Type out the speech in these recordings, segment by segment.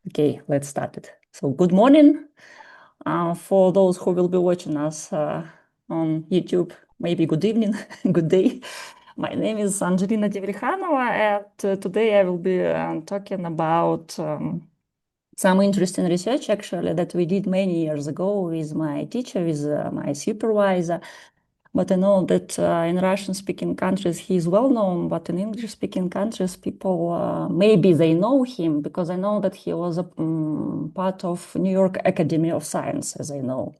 Okay, let's start it. So good morning for those who will be watching us on YouTube. Maybe good evening, good day. My name is Angelina Demilkhanova, and today I will be talking about some interesting research actually that we did many years ago with my teacher, with my supervisor. But I know that in Russian-speaking countries he is well known, but in English-speaking countries, people maybe they know him because I know that he was a part of New York Academy of Science, as I know.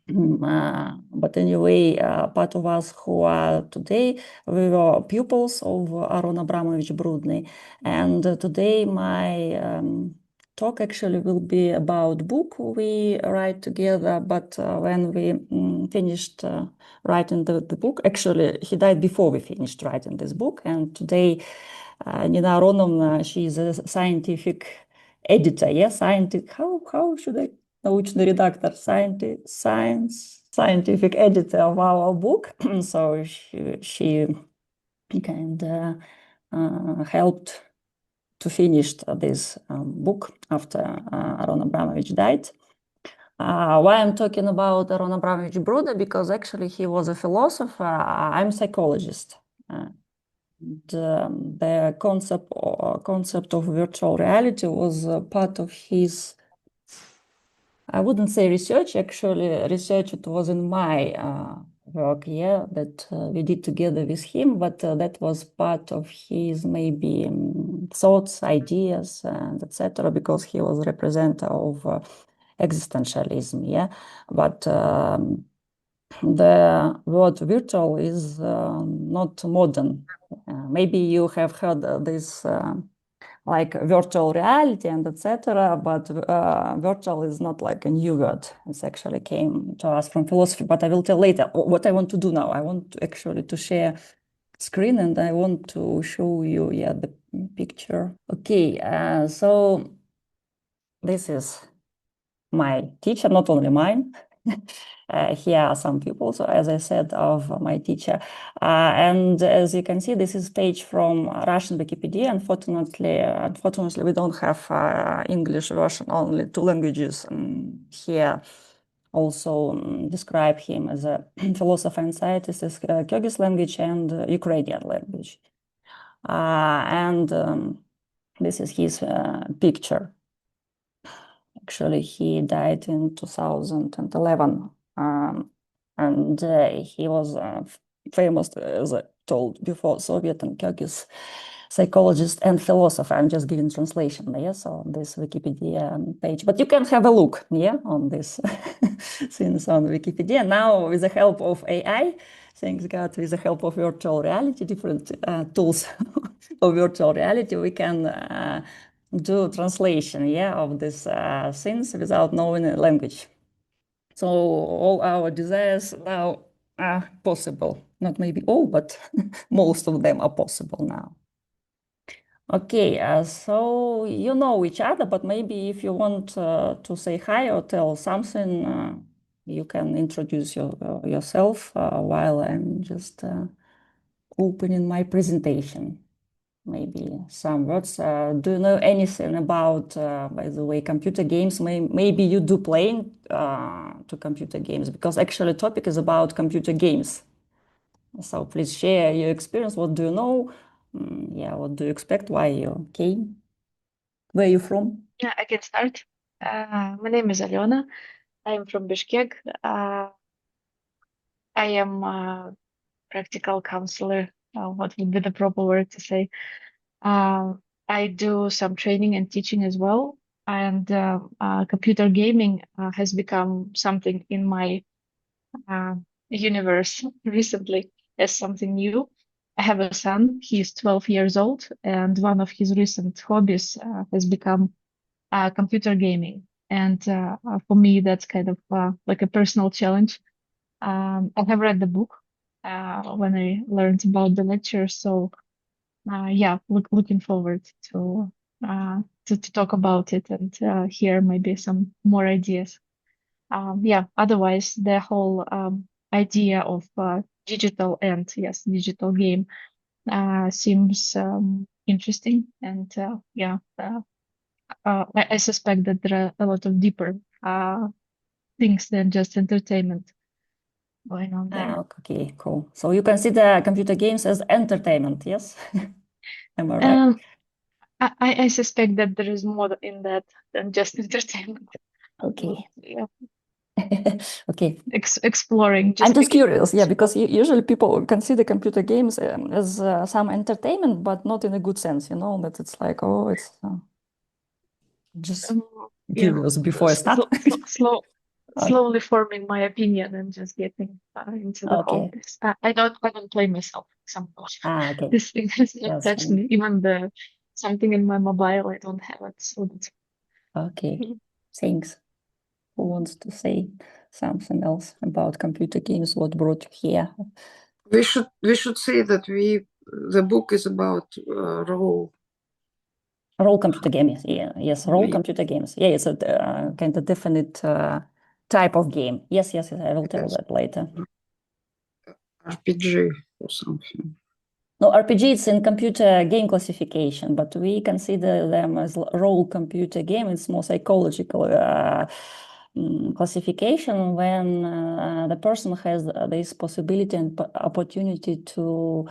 But anyway, part of us who are today, we were pupils of Aron Brudny, and today my talk actually will be about book we write together. But when we finished writing the book, actually he died before we finished writing this book, and today Nina Aronovna, she is a scientific editor. Yes, scientific. How should I? Научный редактор, scientific editor of our book. So she kind of helped to finish this book after Aron Abramovich died. Why I'm talking about Aron Abramovich Brudny? Because actually he was a philosopher. I'm a psychologist. The concept of virtual reality was part of his, I wouldn't say research, actually research it was in my work, yeah, that we did together with him, but that was part of his maybe thoughts, ideas, and etc., because he was representative of existentialism, yeah. But the word virtual is not modern. Maybe you have heard this like virtual reality and etc. But virtual is not like a new word. It actually came to us from philosophy, but I will tell later. What I want to do now, I want actually to share screen and I want to show you, yeah, the picture. Okay, so this is my teacher, not only mine. Here are some people, so as I said, of my teacher. And as you can see, this is page from Russian Wikipedia. Unfortunately, we don't have English version, only two languages here. Also describe him as a philosopher and scientist as Kyrgyz language and Ukrainian language. And this is his picture. Actually, he died in 2011. And he was famous, as I told before, Soviet and Kyrgyz psychologist and philosopher. I'm just giving translation, yes, on this Wikipedia page. But you can have a look, yeah, on this things on Wikipedia. Now, with the help of AI, thanks God, with the help of virtual reality, different tools of virtual reality, we can do translation, yeah, of these things without knowing a language. So all our desires now are possible. Not maybe all, but most of them are possible now. Okay, so you know each other, but maybe if you want to say hi or tell something, you can introduce yourself while I'm just opening my presentation. Maybe some words. Do you know anything about, by the way, computer games? Maybe you do playing to computer games, because actually topic is about computer games. So please share your experience. What do you know? Yeah, what do you expect? Why you came? Where are you from? Yeah, I can start. My name is Alena. I'm from Bishkek. I am a practical counselor. What would be the proper word to say? Uh, I do some training and teaching as well. And computer gaming has become something in my uh, universe recently as something new. I have a son. He's 12 years old, and one of his recent hobbies has become computer gaming. And for me, that's kind of like a personal challenge. I have read the book when I learned about the lecture, so yeah, looking forward to talk about it and hear maybe some more ideas. Yeah, otherwise the whole idea of digital and yes, digital game seems interesting, and yeah. I suspect that there are a lot of deeper things than just entertainment going on there. Okay, cool. So you consider computer games as entertainment, yes? Am I right? I suspect that there is more in that than just entertainment. Okay. Yeah, Okay. exploring, I'm just just beginning. curious, yeah, because usually people consider computer games as some entertainment, but not in a good sense, you know, that it's like, oh, it's just Yeah, curious before I start. Okay. slowly forming my opinion and just getting into the whole Okay. this. I don't play myself, for example. Okay. This thing has not That's touched fine. me. Even the something in my mobile, I don't have it. So that's Okay. Thanks. Who wants to say something else about computer games? What brought you here? We should say that the book is about role Computer games. Yeah. Yes. Computer games. Yeah. It's a kind of definite type of game. Yes. I will tell that later. RPG or something. No, RPG it's in computer game classification, but we consider them as role computer game. It's more psychological classification when the person has this possibility and opportunity to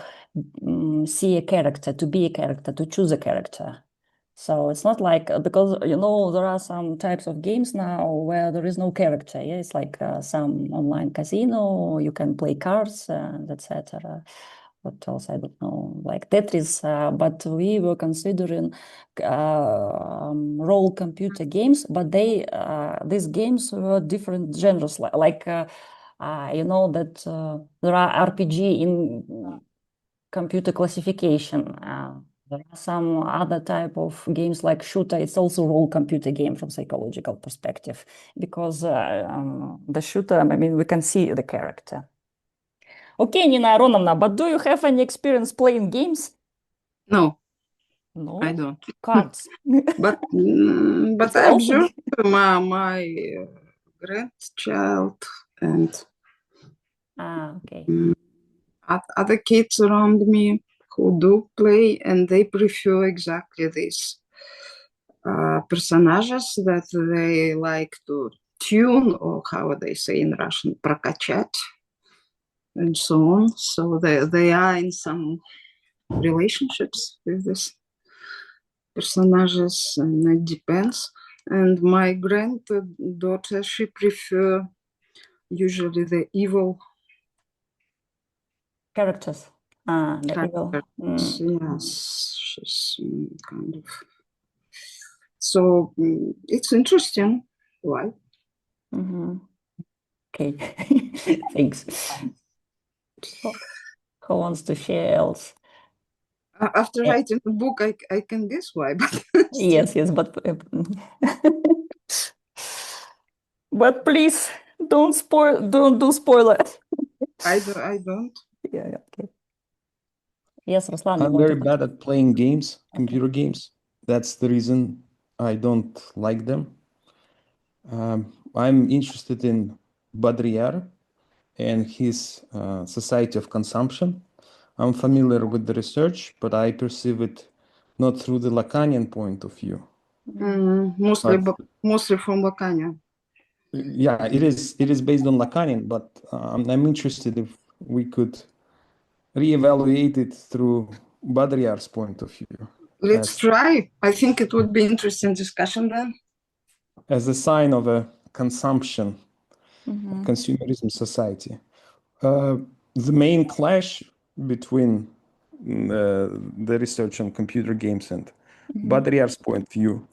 see a character, to be a character, to choose a character. So it's not like because you know there are some types of games now where there is no character. Yeah, it's like some online casino. You can play cards and etc. What else? I don't know, like Tetris. But we were considering role computer games, but these games were different genres. Like you know that there are RPG in computer classification. There are some other type of games like shooter. It's also role computer game from psychological perspective because the shooter, I mean, we can see the character. Okay, Nina Aronovna, but do you have any experience playing games? No, No, I don't. cards. But It's I also observed my grandchild and okay. other kids around me who do play, and they prefer exactly these personages that they like to tune, or how they say in Russian, прокачать, and so on. So they are in some relationships with these personages, and it depends. And my granddaughter, she prefer usually the evil Characters. The evil. characters. Yes, she's kind of. So it's interesting. Why? Okay. Thanks. Who wants to share else? After writing the book, I can guess why, but Yes, but but please don't do spoiler. I don't. Yeah, okay. Yes, Ruslan, you I'm want very to bad at playing games, Okay. computer games. That's the reason I don't like them. I'm interested in Baudrillard and his Society of Consumption. I'm familiar with the research, but I perceive it not through the Lacanian point of view. Mostly from Lacan. Yeah, it is based on Lacanian, but I'm interested if we could reevaluate it through Baudrillard's point of view. Let's try. I think it would be interesting discussion then. As a sign of a consumption, consumerism society. The main clash between the research on computer games and Baudrillard's point of view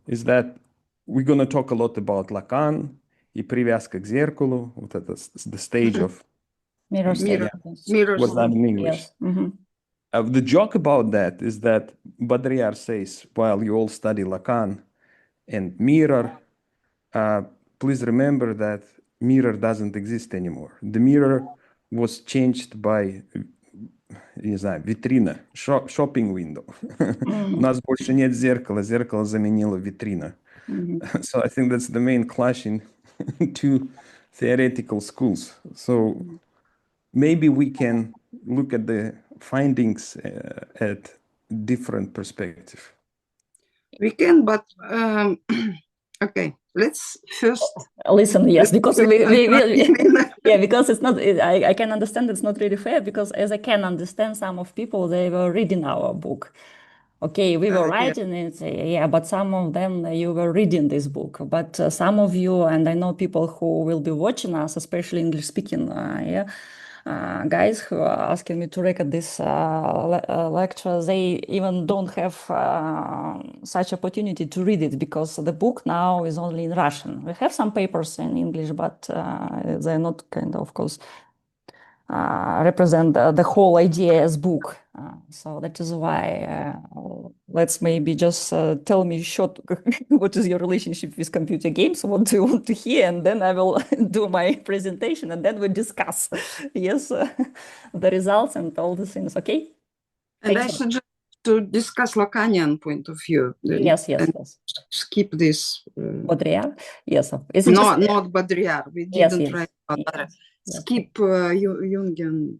is that we're going to talk a lot about Lacan и привязка к зеркалу, вот это, the stage of Mirror stage. what's that in English? Yes. The joke about that is that Baudrillard says, while you all study Lacan and mirror, please remember that mirror doesn't exist anymore. The mirror was changed by, не знаю, витрина, shopping window. У нас больше нет зеркала, зеркало заменила витрина. So I think that's the main clash in two theoretical schools. So maybe we can look at the findings at different perspective. We can, but okay. Let's first Listen, yes, because yeah, because it's not. I can understand it's not really fair because as I can understand, some of people they were reading our book. Okay, we were yeah. writing it, yeah, but some of them you were reading this book. But some of you, and I know people who will be watching us, especially English speaking, yeah, guys who are asking me to record this lecture, they even don't have such opportunity to read it because the book now is only in Russian. We have some papers in English, but they're not kind of course, represent the whole idea as book. So that is why let's maybe just tell me short what is your relationship with computer games, what do you want to hear, and then I will do my presentation and then we discuss yes the results and all the things. Okay. And Thanks I suggest to discuss Lacanian point of view. yes and yes skip this. Baudrillard. Yes, is it Not just Baudrillard. We yes didn't write about yes, that. yes. Skip Jungian.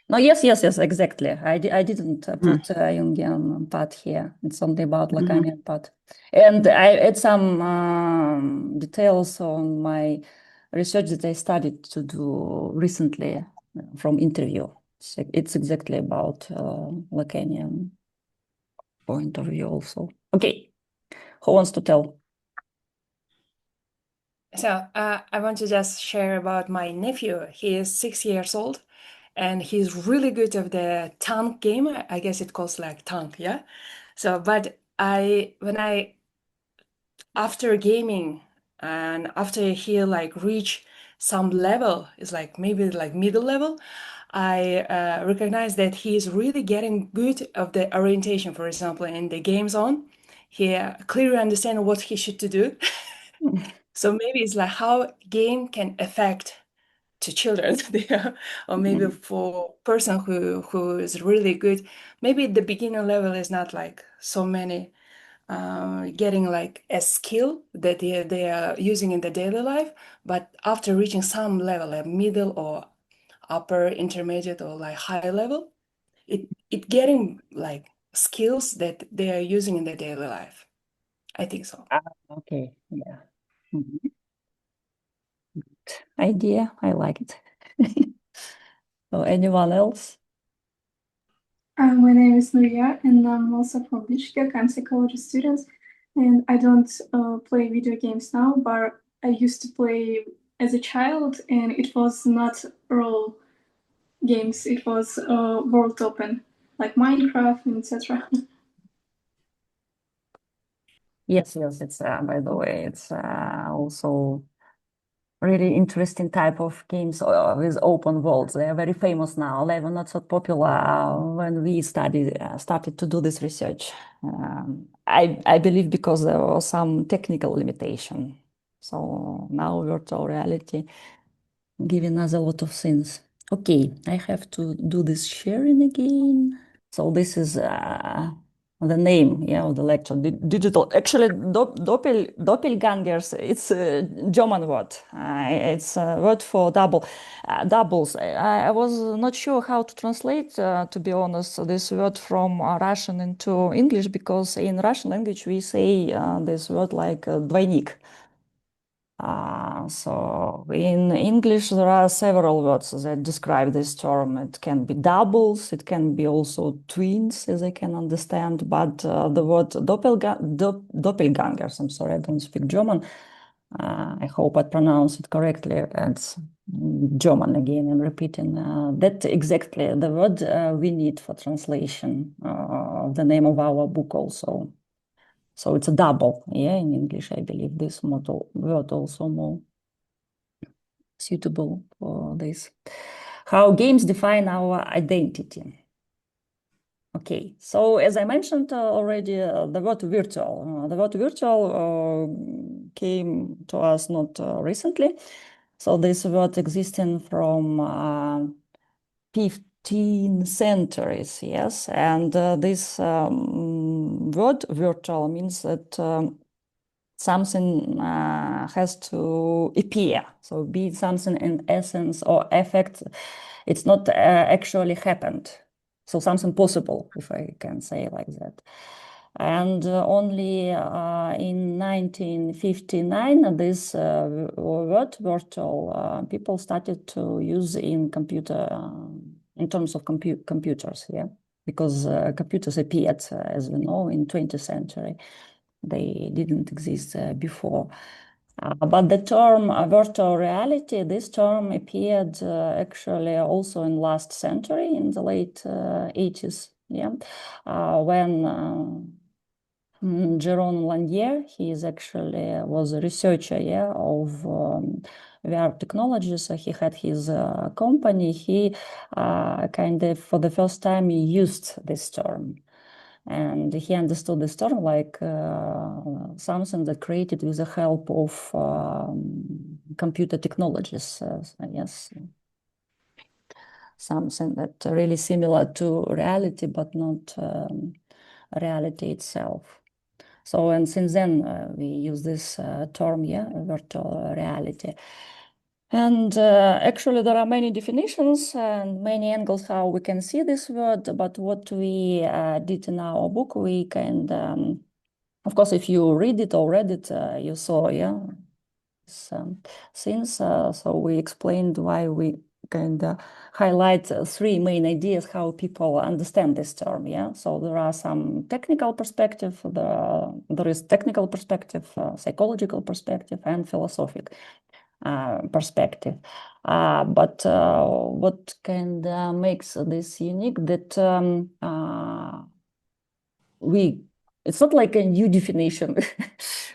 No, yes, exactly. I didn't put Jungian part here. It's only about Lacanian part. And I add some details on my research that I started to do recently from interview. So it's exactly about Lacanian point of view also. Okay, who wants to tell? So I want to just share about my nephew. He is 6 years old and he's really good at the tank game. I guess it calls like tank, yeah? So, but after gaming and after he like reach some level, it's like maybe like middle level, I recognize that he is really getting good of the orientation, for example, in the game zone. He clearly understands what he should to do. So maybe it's like how game can affect to children there, or maybe for person who is really good. Maybe the beginner level is not like so many getting like a skill that they are using in the daily life, but after reaching some level, like middle or upper intermediate or like high level, it getting like skills that they are using in their daily life. I think so. Okay, yeah. Idea, I like it. So anyone else? My name is Nuria, and I'm also from Bishkek. I'm a psychology student, and I don't play video games now, but I used to play as a child, and it was not role games. It was world open, like Minecraft and etc. Yes, it's by the way, it's also really interesting type of games with open worlds. They are very famous now. They were not so popular when we started to do this research. I believe because there was some technical limitation. So now virtual reality giving us a lot of things. Okay, I have to do this sharing again. So this is the name, yeah, of the lecture. Digital. Actually, doppelgangers. It's a German word. It's a word for doubles. I was not sure how to translate, to be honest, this word from Russian into English because in Russian language we say this word like двойник. So in English, there are several words that describe this term. It can be doubles, it can be also twins, as I can understand. But the word doppelgangers, I'm sorry, I don't speak German. I hope I pronounce it correctly. It's German again, I'm repeating. That exactly the word we need for translation of the name of our book also. So it's a double, yeah, in English, I believe this word also more suitable for this. How games define our identity. Okay, so as I mentioned already, the word virtual. The word virtual came to us not recently. So this word existing from 15 centuries, yes. And this word virtual means that something has to appear. So be it something in essence or effect, it's not actually happened. So something possible, if I can say like that. And only in 1959, this word virtual people started to use in computer, in terms of computers, yeah, because computers appeared, as we know, in 20th century. They didn't exist before. But the term virtual reality, this term appeared actually also in last century, in the late 80s, yeah, when Jérôme Landier, he is actually was a researcher, yeah, of VR technologies. He had his company. He kind of, for the first time, he used this term. And he understood this term like something that created with the help of computer technologies, yes. Something that really similar to reality, but not reality itself. So, and since then we use this term, yeah, virtual reality. And actually there are many definitions and many angles how we can see this word, but what we did in our book, we can, of course, if you read it or read it, you saw, yeah, things. So we explained why we kind of highlight three main ideas how people understand this term, yeah. So there are some technical perspective, there is technical perspective, psychological perspective, and philosophic perspective. But what kind of makes this unique that it's not like a new definition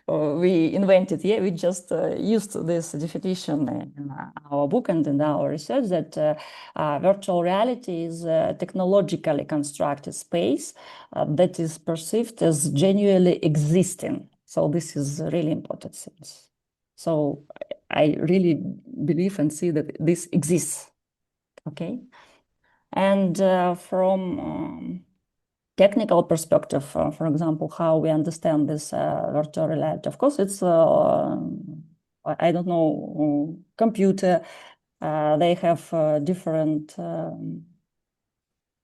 we invented. Yeah, we just used this definition in our book and in our research that virtual reality is a technologically constructed space that is perceived as genuinely existing. So this is really important things. So I really believe and see that this exists. Okay, and from technical perspective, for example, how we understand this virtual reality. Of course, it's, I don't know, computer, they have different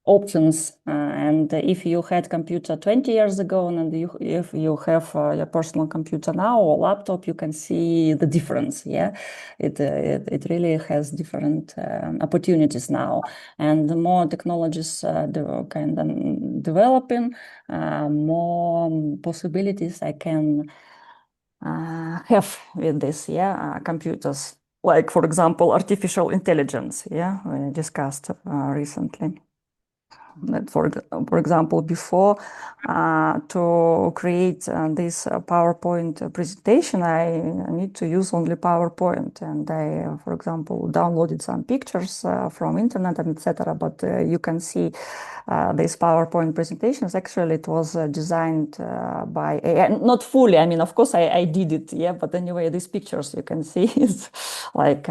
options. And if you had computer 20 years ago, and if you have your personal computer now or laptop, you can see the difference, yeah? It really has different opportunities now. And the more technologies kind of developing, more possibilities I can have with this, yeah, computers. Like, for example, artificial intelligence, yeah, we discussed recently. That for example, before to create this PowerPoint presentation, I need to use only PowerPoint, and I, for example, downloaded some pictures from internet and etc. But you can see these PowerPoint presentations. Actually, it was designed by AI. Not fully. I mean, of course, I did it. Yeah, but anyway, these pictures you can see is like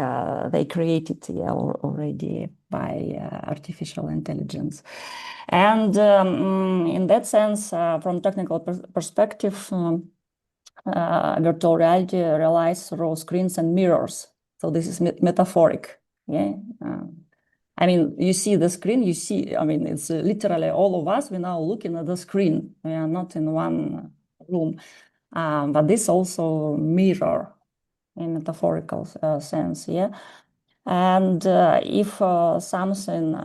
they created, yeah, already by artificial intelligence. And in that sense, from technical perspective, virtual reality relies through screens and mirrors. So this is metaphoric. Yeah. I mean, you see the screen, you see, I mean, it's literally all of us, we're now looking at the screen. We are not in one room. But this also mirror in metaphorical sense, yeah. And if something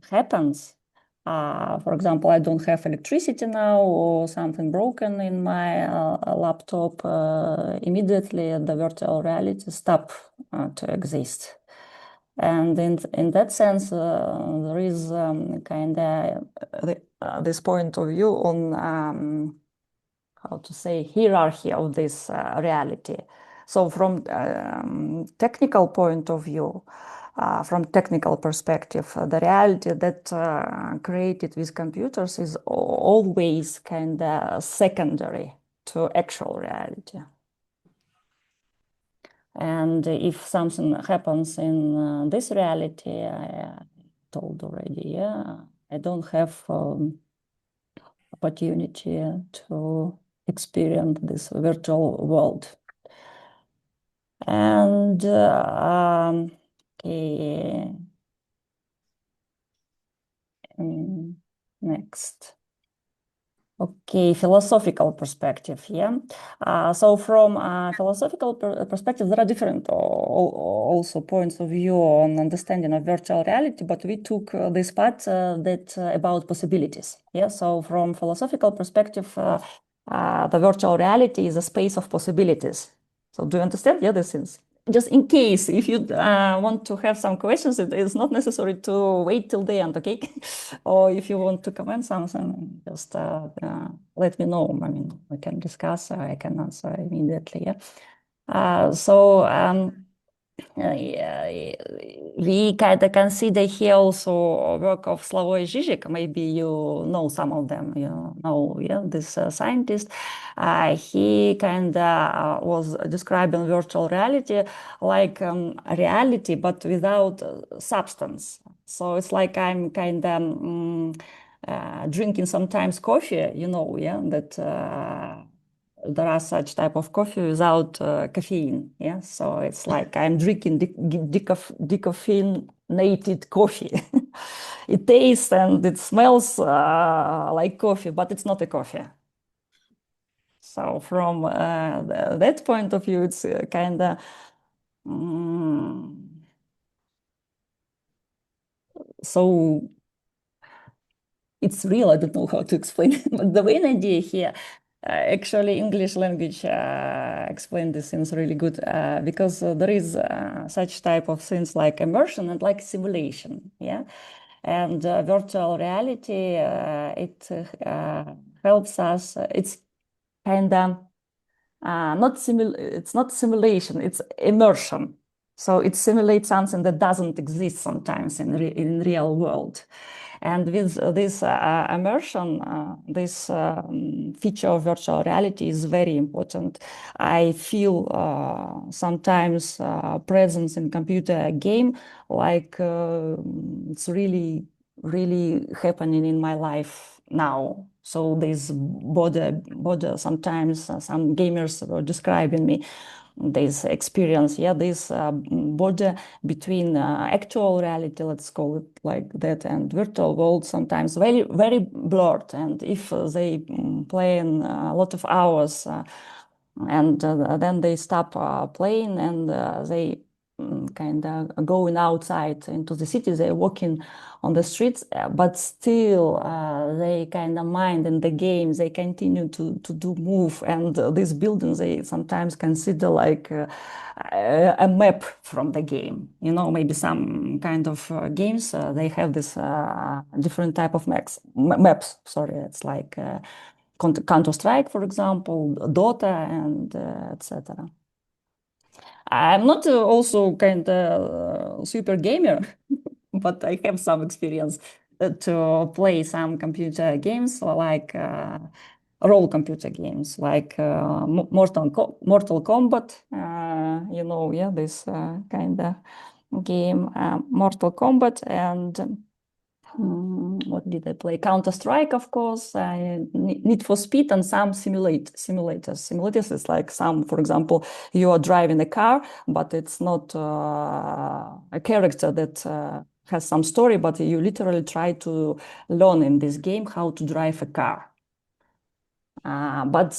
happens, for example, I don't have electricity now or something broken in my laptop, immediately the virtual reality stop to exist. And in that sense, there is kind of this point of view on how to say hierarchy of this reality. So from technical point of view, from technical perspective, the reality that created with computers is always kind of secondary to actual reality. And if something happens in this reality, I told already, yeah, I don't have opportunity to experience this virtual world. And okay. Next. Okay, philosophical perspective, yeah. So from a philosophical perspective, there are different also points of view on understanding of virtual reality, but we took this part that about possibilities, yeah. So from philosophical perspective, the virtual reality is a space of possibilities. So do you understand? Yeah, this is just in case if you want to have some questions, it is not necessary to wait till the end, okay? Or if you want to comment something, just let me know. I mean, we can discuss. I can answer immediately. Yeah. We kind of consider here also work of Slavoj Žižek. Maybe you know some of them. You know, yeah, this scientist. He kind of was describing virtual reality like reality, but without substance. So it's like I'm kind of drinking sometimes coffee. You know, yeah, that. There are such type of coffee without caffeine. Yeah, so it's like I'm drinking decaffeinated coffee. It tastes and it smells like coffee, but it's not a coffee. So from that point of view, it's kind of so it's real. I don't know how to explain it, but the main idea here. Actually, English language explain these things really good because there is such type of things like immersion and like simulation, yeah. And virtual reality, it helps us. It's kind of it's not simulation, it's immersion. So it simulates something that doesn't exist sometimes in real world. And with this immersion, this feature of virtual reality is very important. I feel sometimes presence in computer game like it's really, really happening in my life now. So this border sometimes some gamers were describing me this experience, yeah, this border between actual reality, let's call it like that, and virtual world sometimes very, very blurred. And if they play in a lot of hours and then they stop playing and they kind of going outside into the city, they're walking on the streets, but still they kind of mind in the games, they continue to do move. And these buildings, they sometimes consider like a map from the game. You know, maybe some kind of games, they have this different type of maps, sorry, it's like Counter-Strike, for example, Dota, and etc. I'm not also kind of super gamer, but I have some experience to play some computer games like role computer games like Mortal Kombat, you know, yeah, this kind of game, Mortal Kombat, and what did I play? Counter-Strike, of course, Need for Speed, and some simulators. Simulators is like some, for example, you are driving a car, but it's not a character that has some story, but you literally try to learn in this game how to drive a car. But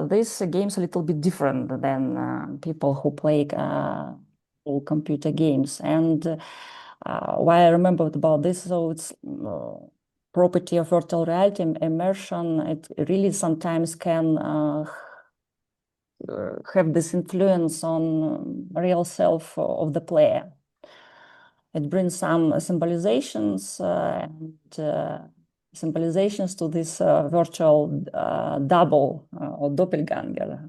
this game's a little bit different than people who play all computer games. And why I remembered about this, so it's property of virtual reality, immersion, it really sometimes can have this influence on real self of the player. It brings some symbolizations and symbolizations to this virtual double or doppelganger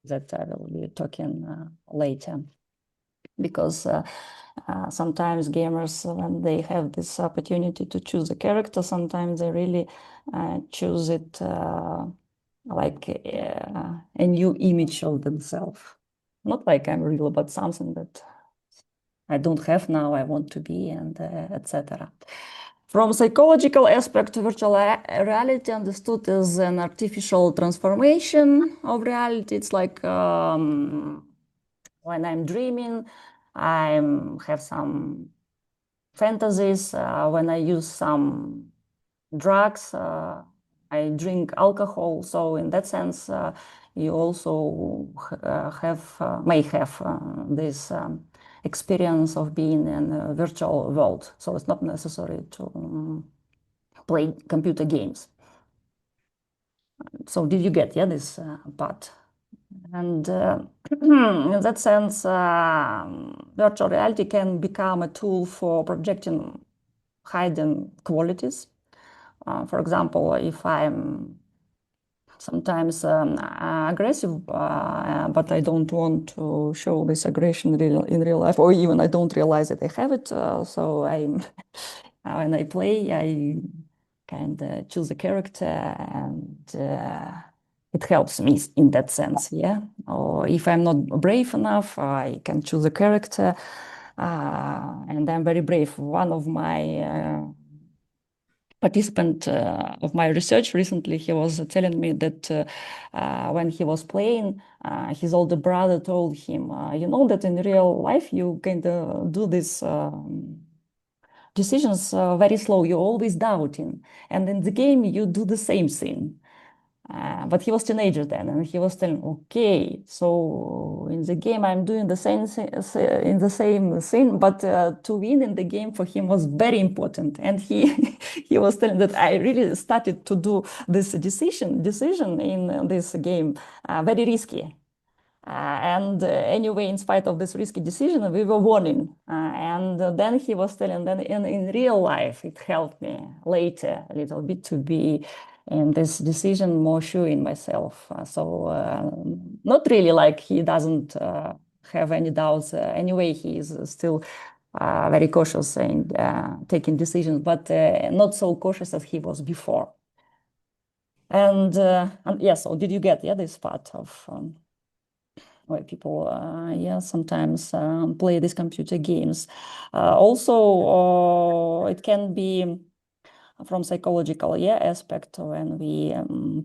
that I will be talking later. Because sometimes gamers, when they have this opportunity to choose a character, sometimes they really choose it like a new image of themselves. Not like I'm real, but something that I don't have now, I want to be, and etc. From psychological aspect, virtual reality understood as an artificial transformation of reality. It's like when I'm dreaming, I have some fantasies. When I use some drugs, I I drink alcohol. So in that sense, you also may have this experience of being in a virtual world. So it's not necessary to play computer games. So did you get this part? And in that sense, virtual reality can become a tool for projecting hidden qualities. For example, if I'm sometimes aggressive, but I don't want to show this aggression in real life, or even I don't realize that I have it. So when I play, I kind of choose a character, and it helps me in that sense, yeah. Or if I'm not brave enough, I can choose a character, and I'm very brave. One of my participant of my research recently, he was telling me that when he was playing, his older brother told him, you know that in real life you kind of do this decisions very slow, you're always doubting. And in the game, you do the same thing. But he was a teenager then, and he was telling, okay, so in the game, I'm doing the same thing, but to win in the game for him was very important. And he he was telling that I really started to do this decision in this game, very risky. And anyway, in spite of this risky decision, we were winning. And then he was telling, then in real life, it helped me later a little bit to be in this decision more sure in myself. Not really like he doesn't have any doubts. Anyway, he is still very cautious in taking decisions, but not so cautious as he was before. And yeah, so did you get this part of where people sometimes play these computer games? Also, it can be from psychological aspect when we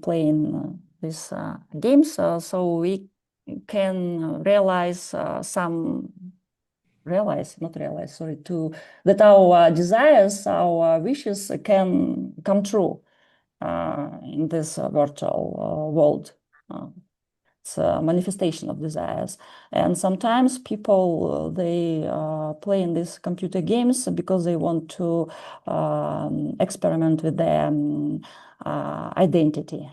play in these games, so we can realize that our desires, our wishes can come true in this virtual world. It's a manifestation of desires. And sometimes people, they play in these computer games because they want to experiment with their identity.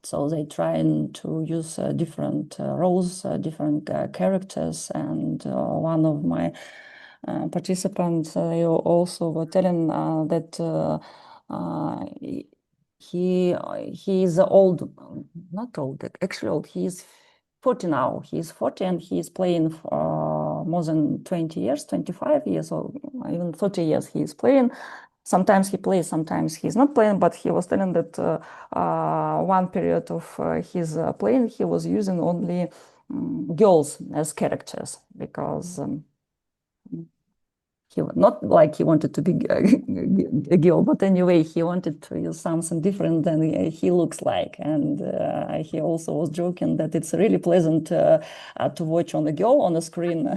So they try to use different roles, different characters. And one of my participants, they also were telling that he is old, not old, actually old. He's 40 now. He's 40 and he's playing for more than 20 years, 25 years, or even 30 years he's playing. Sometimes he plays, sometimes he's not playing, but he was telling that one period of his playing, he was using only girls as characters because he not like he wanted to be a girl, but anyway, he wanted to use something different than he looks like. And he also was joking that it's really pleasant to watch on a girl on a screen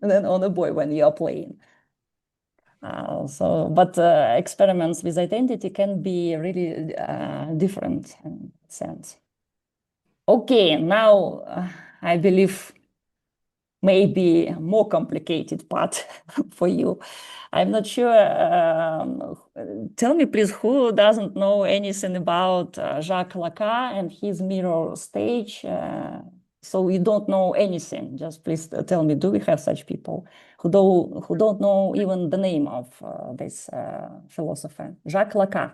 than on a boy when you are playing. But experiments with identity can be really different in that sense. Okay, now I believe maybe a more complicated part for you. I'm not sure. Tell me, please, who doesn't know anything about Jacques Lacan and his mirror stage? So you don't know anything. Just please tell me, do we have such people who don't know even the name of this philosopher, Jacques Lacan?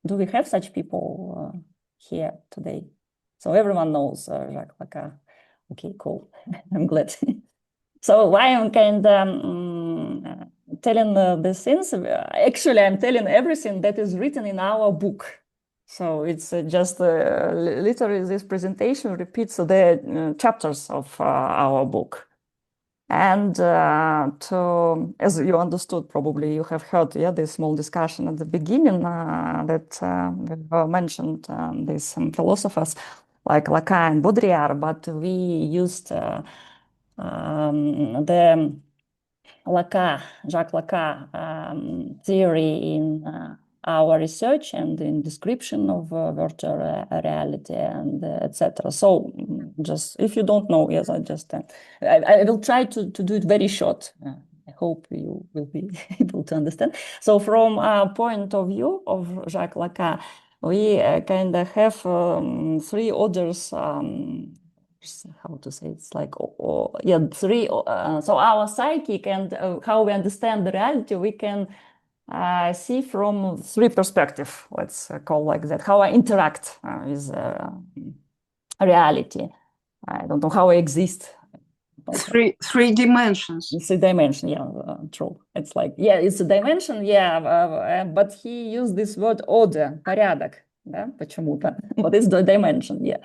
Do we have such people here today? So everyone knows Jacques Lacan. Okay, cool. I'm glad. So why I'm kind of telling these things? Actually, I'm telling everything that is written in our book. So it's just literally this presentation repeats the chapters of our book. And as you understood, probably you have heard this small discussion at the beginning that we mentioned these philosophers like Lacan and Baudrillard, but we used the Jacques Lacan theory in our research and in description of virtual reality and etc. So just if you don't know, yes, I will try to do it very short. I hope you will be able to understand. So from a point of view of Jacques Lacan, we kind of have three orders. How to say, it's like three. So our psychic and how we understand the reality, we can see from three perspectives. Let's call like that. How I interact with reality. I don't know how I exist. Three dimensions. It's a dimension, yeah, true. It's like, yeah, it's a dimension, yeah, but he used this word order, порядок, да, почему-то, but it's the dimension, yeah.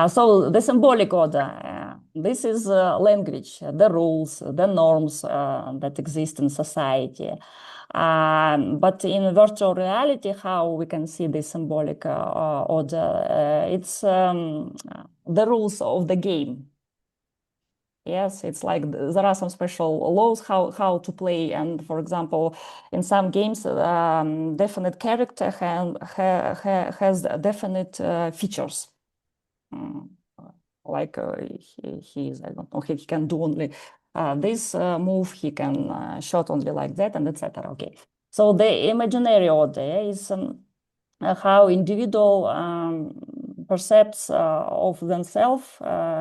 So the symbolic order, this is language, the rules, the norms that exist in society. But in virtual reality, how we can see the symbolic order, it's the rules of the game. Yes, it's like there are some special laws how to play, and for example, in some games, definite character has definite features. Like he is, I don't know, he can do only this move, he can shot only like that, and etc. Okay, so the imaginary order is how individual perceives of themselves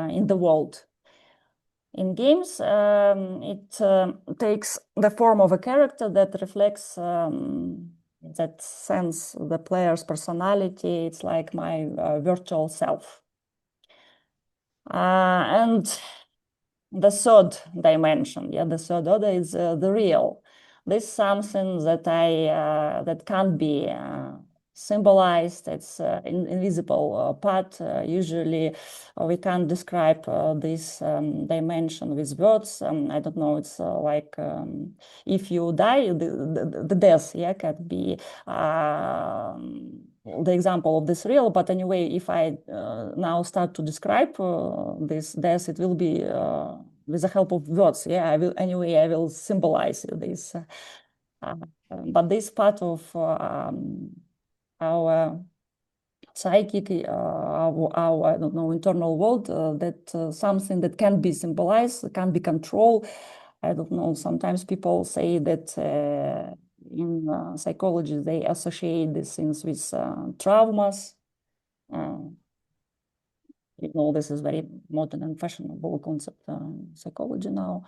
in the world. In games, it takes the form of a character that reflects that sense the player's personality. It's like my virtual self. And the third dimension, yeah, the third order is the real. This is something that that can't be symbolized. It's invisible part. Usually we can't describe this dimension with words. I don't know, it's like if you die, the death, yeah, can be the example of this real, but anyway, if I now start to describe this death, it will be with the help of words, yeah, I will symbolize this. But this part of our psychic, our I don't know, internal world, that something that can be symbolized, can be controlled. I don't know, sometimes people say that in psychology, they associate these things with traumas. You know, this is very modern and fashionable concept psychology now.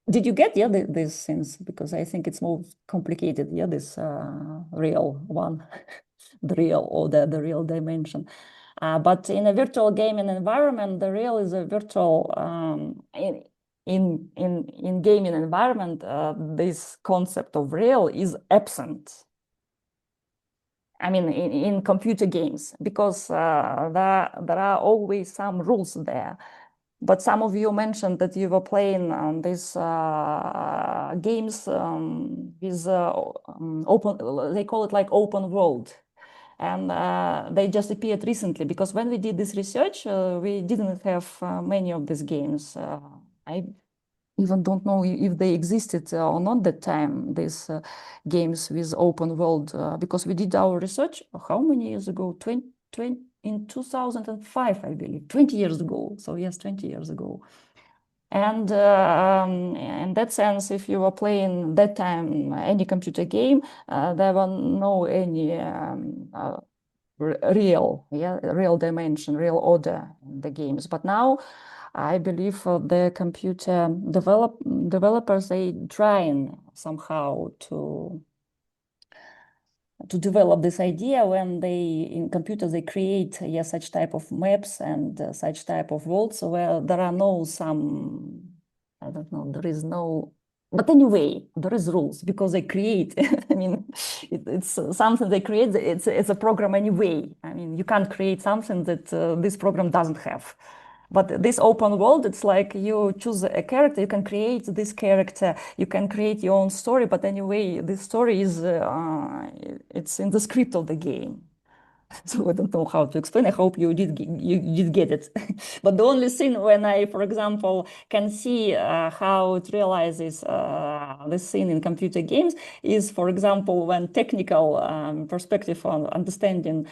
Did you get, yeah, these things? Because I think it's more complicated, yeah, this real one, the real or the real dimension. But in a virtual gaming environment, the real is a virtual, in gaming environment, this concept of real is absent. I mean, in computer games, because there are always some rules there. But some of you mentioned that you were playing these games with open, they call it like open world. And they just appeared recently, because when we did this research, we didn't have many of these games. I even don't know if they existed or not that time, these games with open world, because we did our research, how many years ago? In 2005, I believe, 20 years ago. So yes, 20 years ago. And in that sense, if you were playing that time any computer game, there were no any real dimension, real order in the games. But now I believe the computer developers, they trying somehow to develop this idea when they, in computers, they create such type of maps and such type of worlds where there are no I don't know, there is no, but anyway, there is rules because they create. I mean, it's something they create. It's a program anyway. I mean, you can't create something that this program doesn't have. But this open world, it's like you choose a character, you can create this character, you can create your own story, but anyway, this story is, it's in the script of the game. So I don't know how to explain. I hope you did get it. But the only thing when I, for example, can see how it realizes this scene in computer games is, for example, when technical perspective on understanding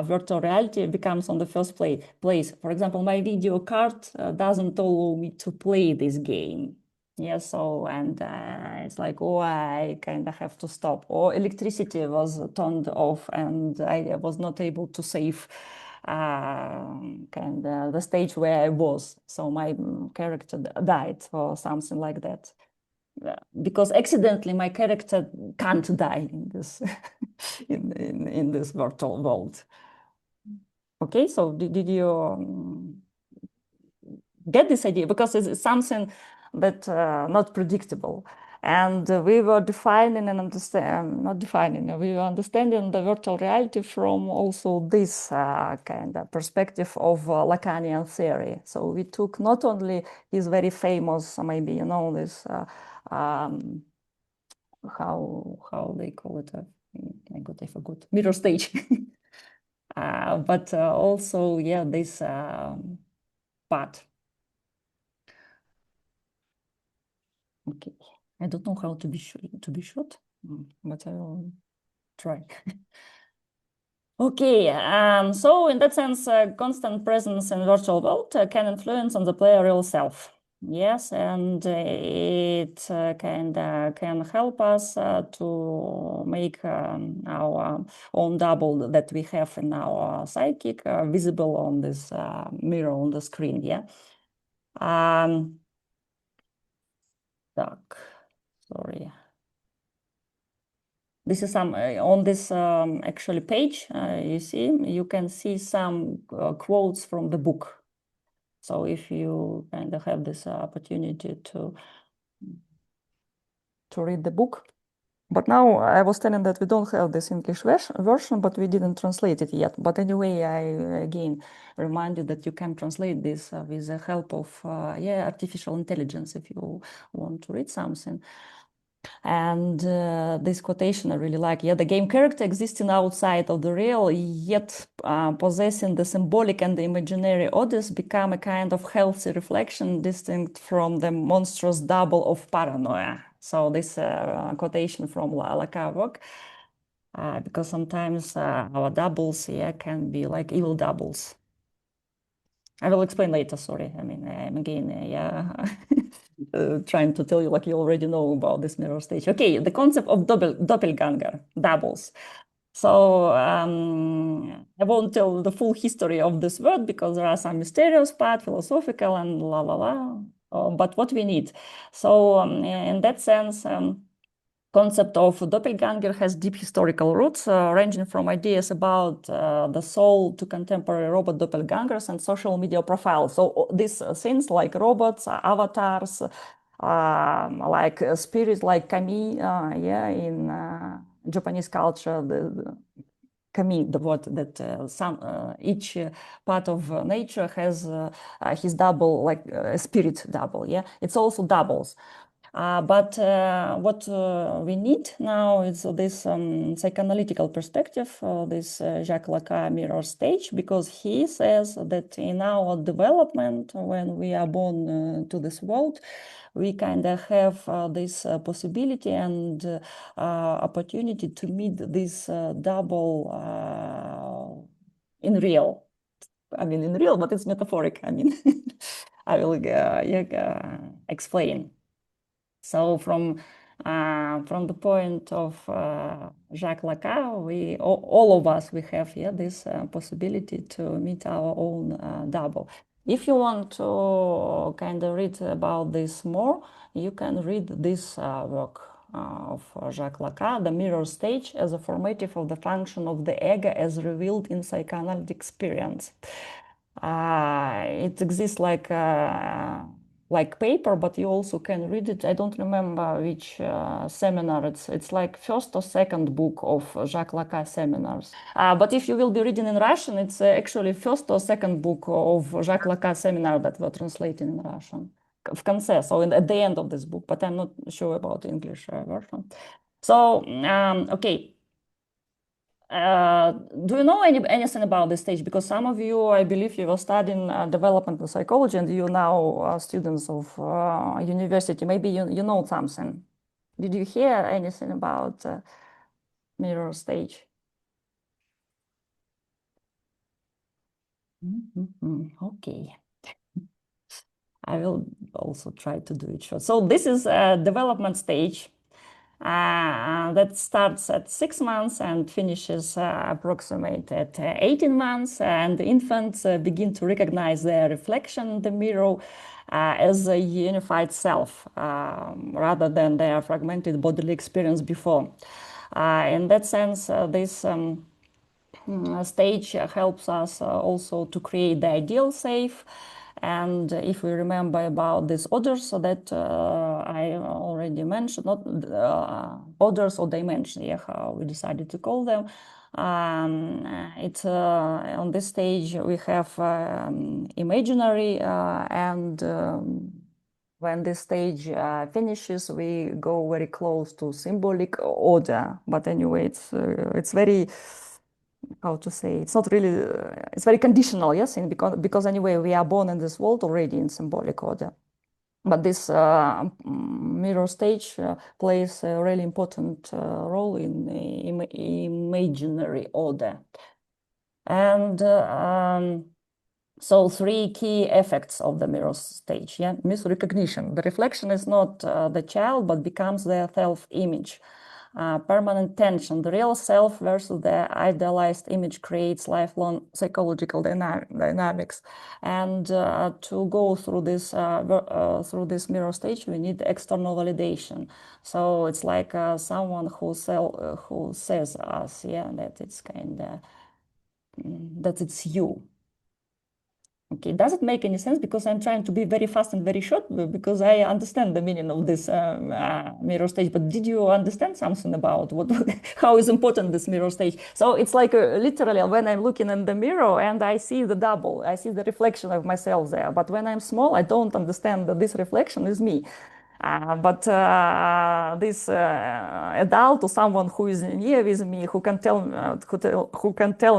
virtual reality becomes on the first place. For example, my video card doesn't allow me to play this game. Yeah, so, and it's like, oh, I kind of have to stop. Or electricity was turned off and I was not able to save the stage where I was. So my character died or something like that. Because accidentally my character can't die in this in this virtual world. Okay, so did you get this idea? Because it's something that not predictable. And we were defining and not defining, we were understanding the virtual reality from also this kind of perspective of Lacanian theory. So we took not only his very famous, maybe you know this, how they call it, I forgot, mirror stage. But also, yeah, this part. Okay, I don't know how to be short, but I will try. Okay, so in that sense, constant presence in virtual world can influence on the player real self. Yes, and it can help us to make our own double that we have in our psychic visible on this mirror on the screen. Yeah. Sorry. This is some on this actually page. You see, you can see some quotes from the book. So if you kind of have this opportunity to read the book. But now I was telling that we don't have this English version, but we didn't translate it yet. But anyway, I again remind you that you can translate this with the help of artificial intelligence if you want to read something. And this quotation I really like. Yeah, the game character existing outside of the real, yet possessing the symbolic and the imaginary orders, become a kind of healthy reflection distinct from the monstrous double of paranoia. So this quotation from Lacan work, because sometimes our doubles can be like evil doubles. I will explain later, sorry. I mean, I'm again, trying to tell you like you already know about this mirror stage. Okay, the concept of doppelganger, doubles. So I won't tell the full history of this word because there are some mysterious part, philosophical and la la la, but what we need. So in that sense, concept of doppelganger has deep historical roots, ranging from ideas about the soul to contemporary robot doppelgangers and social media profiles. So these things like robots, avatars, like spirits like kami, in Japanese culture, the kami, the word that each part of nature has his double, like a spirit double. Yeah, it's also doubles. But what we need now is this psychoanalytical perspective, this Jacques Lacan mirror stage, because he says that in our development, when we are born to this world, we kind of have this possibility and opportunity to meet this double in real. I mean, in real, but it's metaphoric. I mean, I will explain. So from the point of Jacques Lacan, all of us, we have this possibility to meet our own double. If you want to kind of read about this more, you can read this work of Jacques Lacan, The Mirror Stage as a formative of the function of the ego as revealed in psychoanalytic experience. It exists like paper, but you also can read it. I don't remember which seminar. It's like first or second book of Jacques Lacan seminars. But if you will be reading in Russian, it's actually first or second book of Jacques Lacan seminar that were translated in Russian. В конце, so at the end of this book, but I'm not sure about the English version. So, okay. Do you know anything about this stage? Because some of you, I believe you were studying developmental psychology and you now are students of university. Maybe you know something. Did you hear anything about mirror stage? Okay. I will also try to do it short. So this is a development stage that starts at 6 months and finishes approximate at 18 months. And infants begin to recognize their reflection in the mirror as a unified self rather than their fragmented bodily experience before. In that sense, this stage helps us also to create the ideal self. And if we remember about these orders, so that I already mentioned, not orders or dimensions, yeah, how we decided to call them. It's on this stage we have imaginary and when this stage finishes, we go very close to symbolic order. But anyway, it's very, how to say, it's not really, it's very conditional, yes, because anyway, we are born in this world already in symbolic order. But this mirror stage plays a really important role in imaginary order. And so 3 key effects of the mirror stage, yeah, misrecognition. The reflection is not the child, but becomes their self-image. Permanent tension. The real self versus the idealized image creates lifelong psychological dynamics. And to go through this mirror stage, we need external validation. So it's like someone who says us, yeah, that it's kind of that it's you. Okay, does it make any sense? Because I'm trying to be very fast and very short because I understand the meaning of this mirror stage. But did you understand something about how is important this mirror stage? So it's like literally when I'm looking in the mirror and I see the double, I see the reflection of myself there. But when I'm small, I don't understand that this reflection is me. But this adult or someone who is near with me, who can tell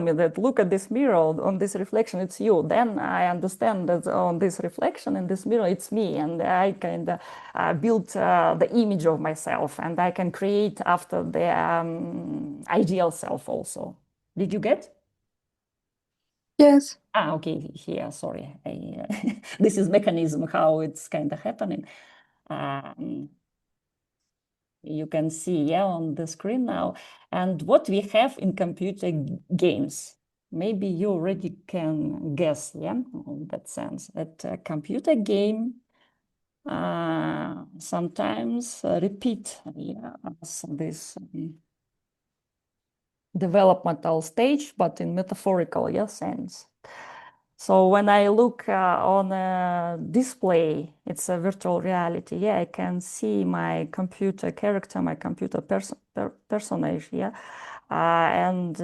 me that look at this mirror on this reflection, it's you. Then I understand that on this reflection in this mirror, it's me, and I can build the image of myself, and I can create after the ideal self also. Did you get? Yes. Okay. Here, sorry. This is mechanism how it's kind of happening. You can see, yeah, on the screen now. And what we have in computer games, maybe you already can guess, yeah, in that sense, that a computer game sometimes repeat this developmental stage, but in metaphorical, yeah, sense. So when I look on a display, it's a virtual reality. Yeah, I can see my computer character, my computer personage. Yeah, and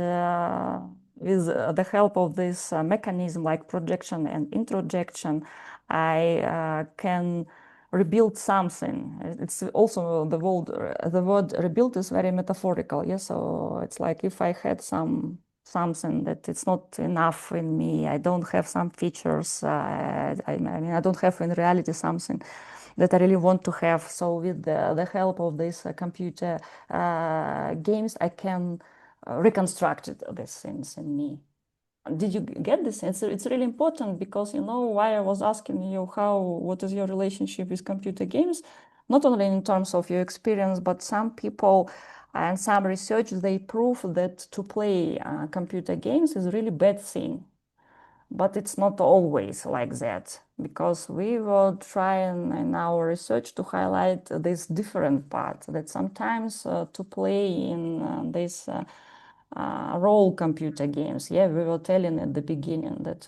with the help of this mechanism like projection and introjection, I can rebuild something. It's also the word rebuild is very metaphorical. Yeah, so it's like if I had something that it's not enough in me, I don't have some features, I mean, I don't have in reality something that I really want to have. So with the help of this computer games, I can reconstruct these things in me. Did you get this? It's really important because you know why I was asking you what is your relationship with computer games? Not only in terms of your experience, but some people and some research, they prove that to play computer games is a really bad thing. But it's not always like that, because we were trying in our research to highlight this different part, that sometimes to play in this role computer games, yeah, we were telling at the beginning that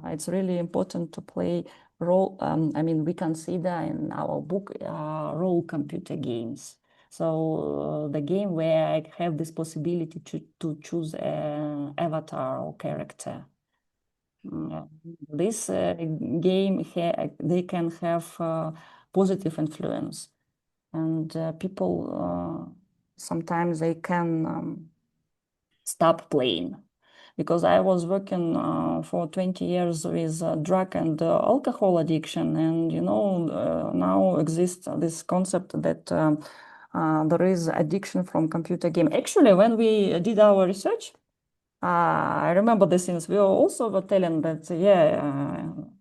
it's really important to play role, I mean, we consider in our book role computer games. So the game where I have this possibility to choose an avatar or character. This game, they can have positive influence, and people sometimes they can stop playing. Because I was working for 20 years with drug and alcohol addiction, and you know now exists this concept that there is addiction from computer game. Actually, when we did our research, I remember the things we also were telling that,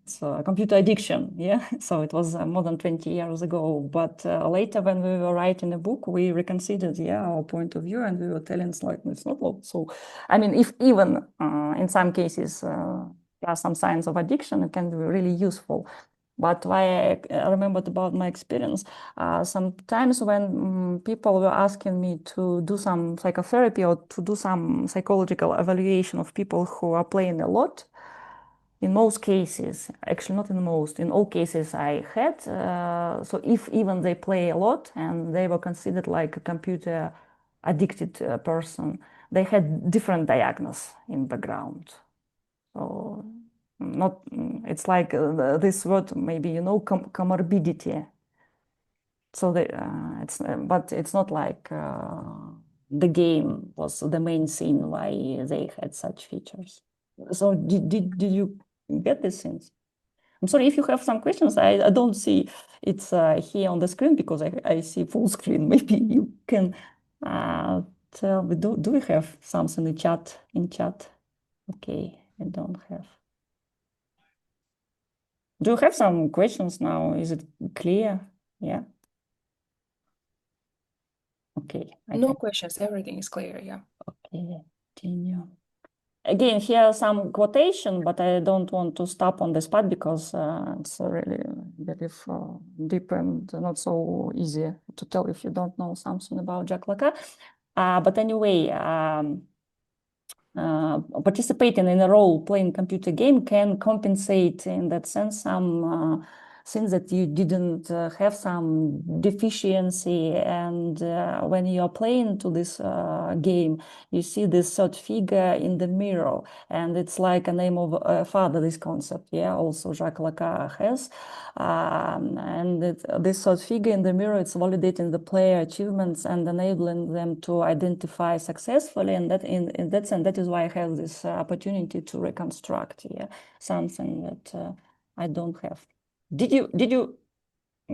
it's a computer addiction, So it was more than 20 years ago. But later when we were writing a book, we reconsidered, our point of view, and we were telling it's like, it's not so. I mean, if even in some cases, there are some signs of addiction, it can be really useful. But why I remembered about my experience, sometimes when people were asking me to do some psychotherapy or to do some psychological evaluation of people who are playing a lot, in most cases, actually not in most, in all cases I had, so if even they play a lot and they were considered like a computer addicted person, they had different diagnosis in background. So not, it's like this word, maybe, comorbidity. So but it's not like the game was the main thing why they had such features. So did you get these things? I'm sorry if you have some questions. I don't see it's here on the screen because I see full screen. Maybe you can tell me. Do we have something in chat? Okay, I don't have. Do you have some questions now? Is it clear? Yeah. Okay. No questions. Everything is clear. Yeah. Okay. Continue. Again, here are some quotation, but I don't want to stop on the spot because it's really very deep and not so easy to tell if you don't know something about Jacques Lacan. But anyway, participating in a role-playing computer game can compensate in that sense some things that you didn't have some deficiency. And when you are playing to this game, you see this third figure in the mirror, and it's like a name of a father, this concept, also Jacques Lacan has. And this third figure in the mirror, it's validating the player achievements and enabling them to identify successfully. And that in that sense, that is why I have this opportunity to reconstruct something that I don't have. Did you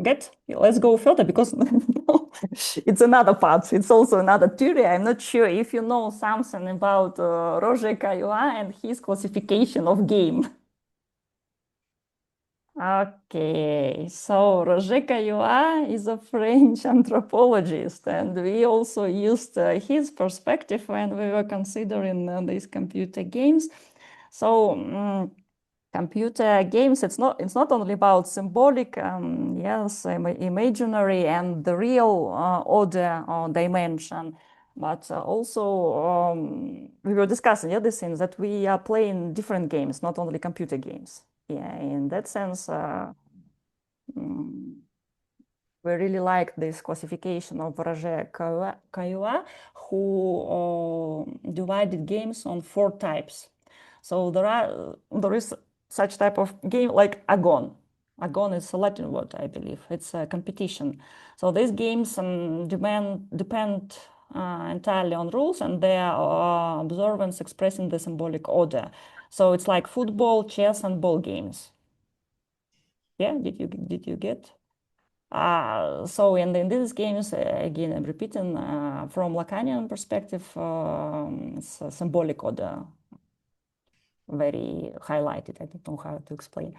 get? Let's go further because it's another part. It's also another theory. I'm not sure if you know something about Roger Caillois and his classification of game. Okay, so Roger Caillois is a French anthropologist, and we also used his perspective when we were considering these computer games. So computer games, it's not only about symbolic, imaginary and the real order or dimension, but also we were discussing the things that we are playing different games, not only computer games. In that sense, we really like this classification of Roger Caillois, who divided games on 4 types. So there is such type of game like agôn. Agôn is a Latin word, I believe. It's a competition. So these games depend entirely on rules and their observance expressing the symbolic order. So it's like football, chess, and ball games. Yeah, did you get? So in these games, again, I'm repeating, from Lacanian perspective, it's a symbolic order, very highlighted. I don't know how to explain.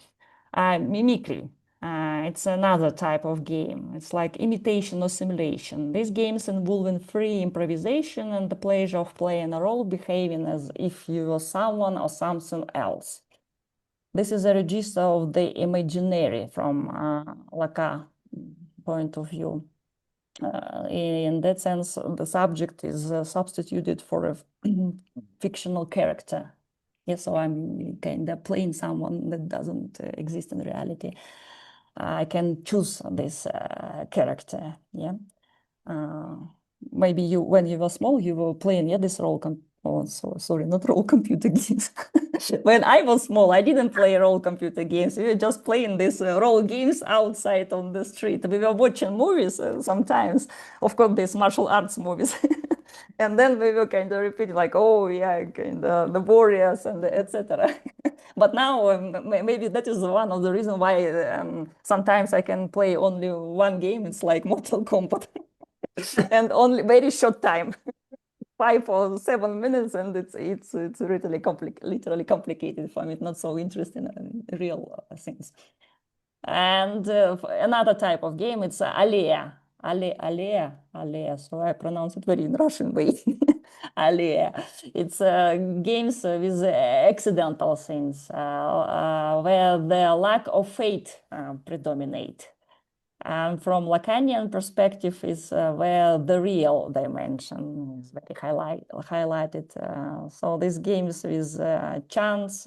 Mimicry. It's another type of game. It's like imitation or simulation. These games involving free improvisation and the pleasure of playing a role, behaving as if you were someone or something else. This is a register of the imaginary from Lacan point of view. In that sense, the subject is substituted for a fictional character. So I'm kind of playing someone that doesn't exist in reality. I can choose this character. Maybe when you were small, you were playing this role. Sorry, not role computer games. When I was small, I didn't play role computer games. We were just playing these role games outside on the street. We were watching movies sometimes, of course, these martial arts movies. And then we were kind of repeating like, oh yeah, kind of the warriors and etc. But now maybe that is one of the reasons why sometimes I can play only one game. It's like Mortal Kombat. and only very short time, 5 or 7 minutes, and it's literally complicated for me. It's not so interesting in real things. And another type of game, it's alea. Alea. So I pronounce it very in Russian way. Alea. It's games with accidental things, where the lack of fate predominate. And from Lacanian perspective is where the real dimension is very highlighted. So these games with chance,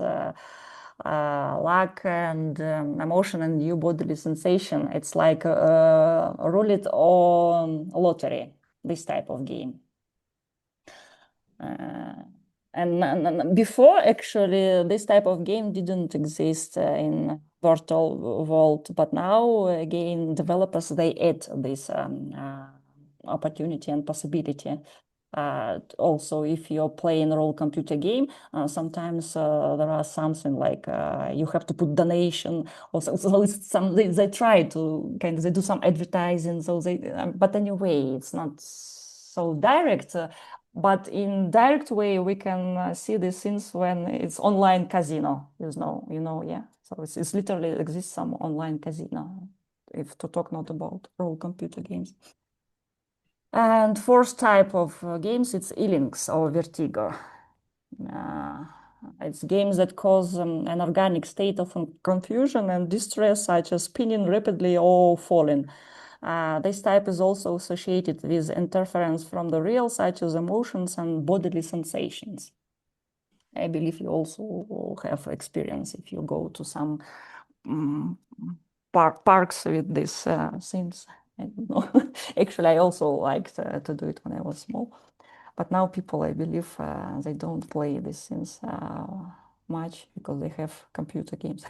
luck, and emotion and new bodily sensation. It's like roulette or lottery, this type of game. And before, actually, this type of game didn't exist in virtual world, but now, again, developers, they add this opportunity and possibility. Also, if you're playing a role computer game, sometimes there are something like you have to put donation, or so it's they try to kind of, they do some advertising, so they, but anyway, it's not so direct. But in direct way, we can see these things when it's online casino, yeah. So it's literally exists some online casino, if to talk not about role computer games. And fourth type of games, it's ilinx or vertigo. It's games that cause an organic state of confusion and distress, such as spinning rapidly or falling. This type is also associated with interference from the real, such as emotions and bodily sensations. I believe you also will have experience if you go to some parks with these things. I don't know. Actually, I also liked to do it when I was small. But now people, I believe, they don't play these things much because they have computer games.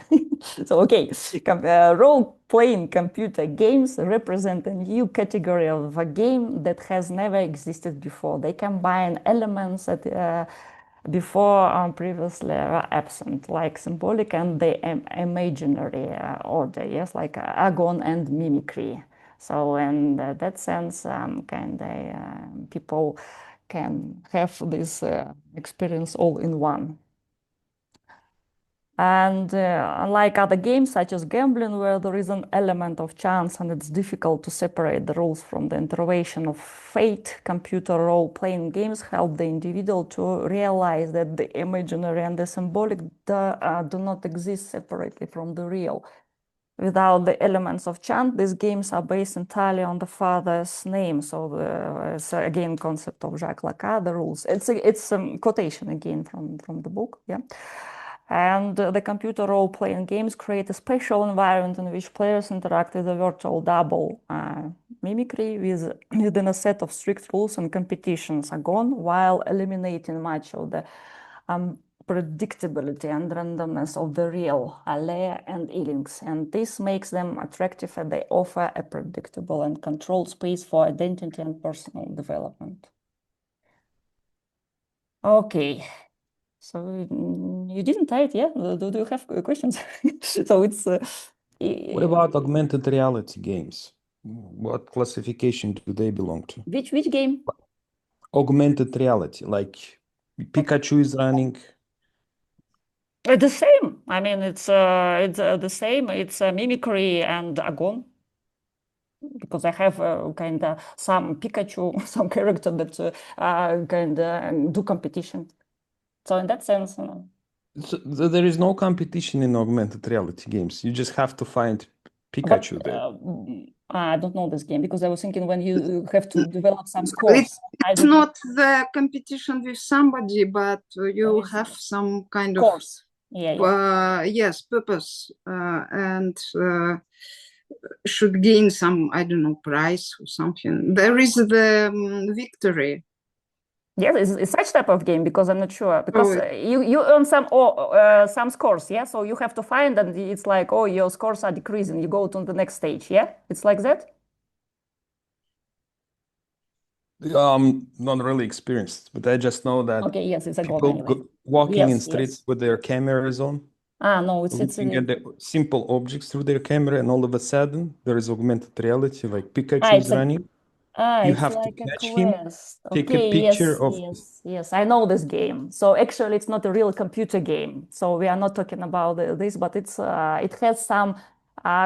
So, okay, role-playing computer games represent a new category of a game that has never existed before. They combine elements that before previously were absent, like symbolic and the imaginary order, yes, like agôn and mimicry. So in that sense, kind of people can have this experience all in one. And unlike other games such as gambling, where there is an element of chance and it's difficult to separate the rules from the intervention of fate, computer role-playing games help the individual to realize that the imaginary and the symbolic do not exist separately from the real. Without the elements of chance, these games are based entirely on the father's name. So it's again concept of Jacques Lacan, the rules. It's a quotation again from the book, yeah. And the computer role-playing games create a special environment in which players interact with a virtual double, mimicry, within a set of strict rules and competitions, agôn, while eliminating much of the predictability and randomness of the real, alea and ilinx. And this makes them attractive, and they offer a predictable and controlled space for identity and personal development. Okay. So you didn't type, yeah? Do you have questions? So it's... What about augmented reality games? What classification do they belong to? Which game? Augmented reality, like Pikachu is running. The same. I mean, it's the same. It's mimicry and agôn. Because I have kind of some Pikachu, some character that kind of do competition. So in that sense, So there is no competition in augmented reality games. You just have to find Pikachu there. I don't know this game because I was thinking when you have to develop some scores. It's not the competition with somebody, but you have some kind of course. Yeah. Yes, purpose, and should gain some, I don't know, prize or something. There is the victory. Yes, it's such type of game because I'm not sure because you earn some scores, yeah. So you have to find, and it's like, oh, your scores are decreasing. You go to the next stage, yeah. It's like that. Not really experienced, but I just know that okay, yes, it's a people anyway. walking in streets with their cameras on. No, it's looking at the simple objects through their camera, and all of a sudden there is augmented reality, like Pikachu is running. You It's have to like a catch him, quest. take a Okay, picture yes, of. yes, I know this game. So actually, it's not a real computer game. So we are not talking about this, but it has some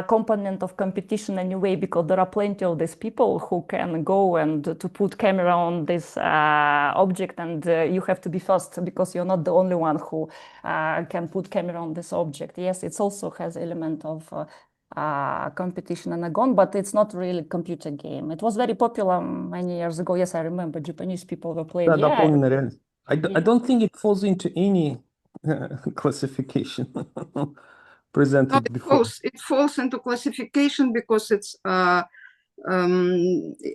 component of competition anyway, because there are plenty of these people who can go and to put camera on this object, and you have to be first because you're not the only one who can put camera on this object. Yes, it also has element of competition and agôn, but it's not really computer game. It was very popular many years ago. Yes, I remember Japanese people were playing. Да, Yeah, дополненная реальность. I yeah. don't think it falls into any classification No, presented before. it falls into classification because it's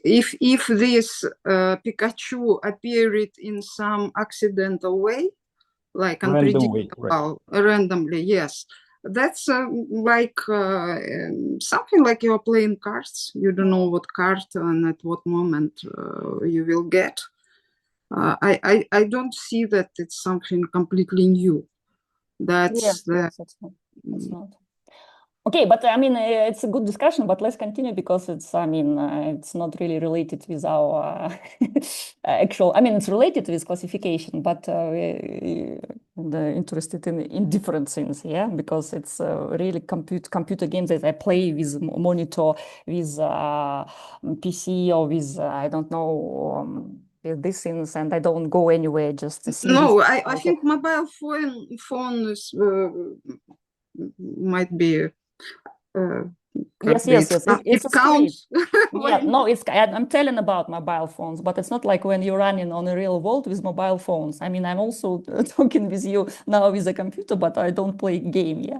if this Pikachu appeared in some accidental way, like Random way, unpredictable, randomly, yes, that's something like you're playing cards. You don't know what card and at what moment you will get. I don't see that it's something completely new. Yes, it's not. Okay, but I mean, it's a good discussion, but let's continue because it's not really related with our actual, it's related with classification, but we're interested in different things, yeah, because it's really computer games that I play with monitor, with PC or with, I don't know, with these things, and I don't go anywhere just to see. No, I think mobile phone is, might be yes. It counts. Yeah, no, I'm telling about mobile phones, but it's not like when you're running on a real world with mobile phones. I mean, I'm also talking with you now with a computer, but I don't play game, yeah.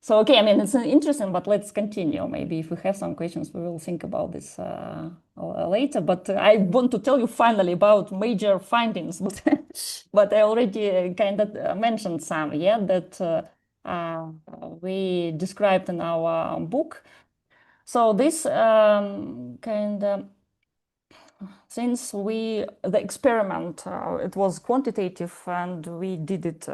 So, okay, it's interesting, but let's continue. Maybe if we have some questions, we will think about this later. But I want to tell you finally about major findings, but I already kind of mentioned some, yeah, that we described in our book. So this since the experiment, it was quantitative and we did it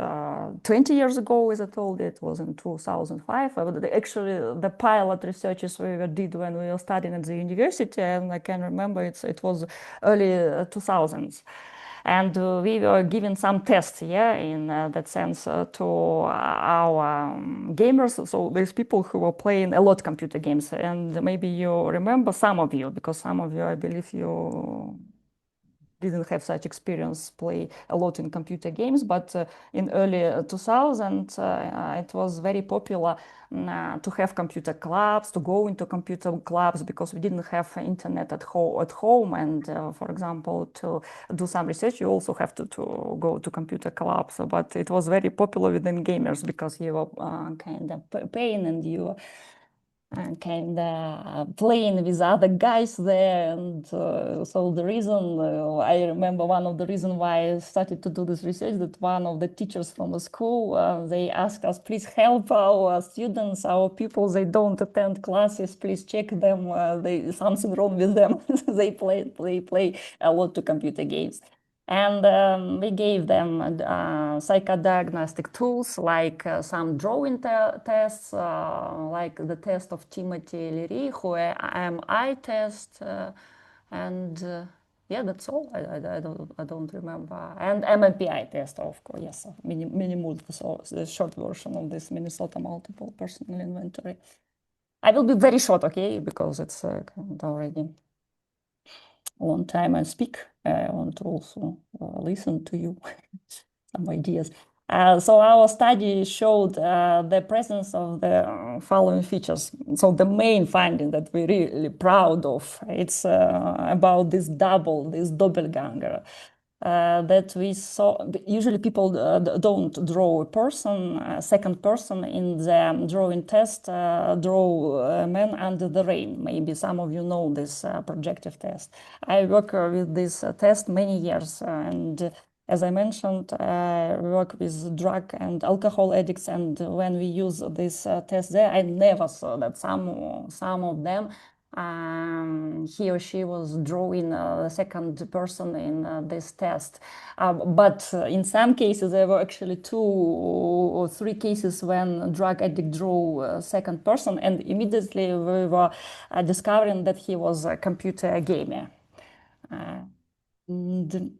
20 years ago, as I told you, it was in 2005. Actually, the pilot researches we did when we were studying at the university, and I can remember it was early 2000s. And we were given some tests, yeah, in that sense to our gamers. So there's people who were playing a lot computer games, and maybe you remember some of you, because some of you, I believe you didn't have such experience, play a lot in computer games, but in early 2000s, it was very popular to have computer clubs, to go into computer clubs, because we didn't have internet at home. And for example, to do some research, you also have to go to computer clubs. But it was very popular within gamers because you were kind of paying and you kind of playing with other guys there. And so the reason, I remember one of the reasons why I started to do this research, that one of the teachers from the school, they asked us, please help our students, our pupils, they don't attend classes, please check them, something wrong with them. They play a lot of computer games. And we gave them psychodiagnostic tools like some drawing tests, like the test of Timothy Leary, who I test, and yeah, that's all. I don't remember. And MMPI test, of course, yes, mini so the short version of this Minnesota multiple personal inventory. I will be very short, okay, because it's kind of already long time I speak. I want to also listen to you, some ideas. So our study showed the presence of the following features. So the main finding that we're really proud of, it's about this doppelganger. That we saw. Usually people don't draw a person, a second person in the drawing test, draw a man under the rain. Maybe some of you know this projective test. I work with this test many years, and as I mentioned, I work with drug and alcohol addicts, and when we use this test there, I never saw that some of them he or she was drawing the second person in this test. But in some cases, there were actually 2 or 3 cases when drug addict drew a second person, and immediately we were discovering that he was a computer gamer. And,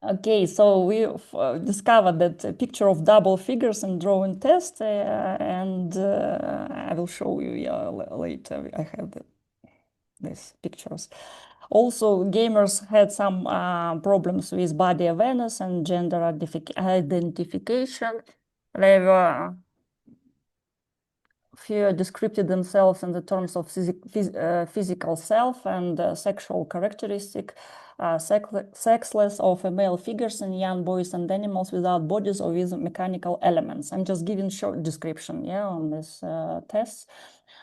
okay, so we discovered that a picture of double figures in drawing test, and I will show you later. I have these pictures. Also, gamers had some problems with body awareness and gender identification. They were few described themselves in the terms of physical self and sexual characteristic, sexless or female figures in young boys and animals without bodies or with mechanical elements. I'm just giving short description, on this tests.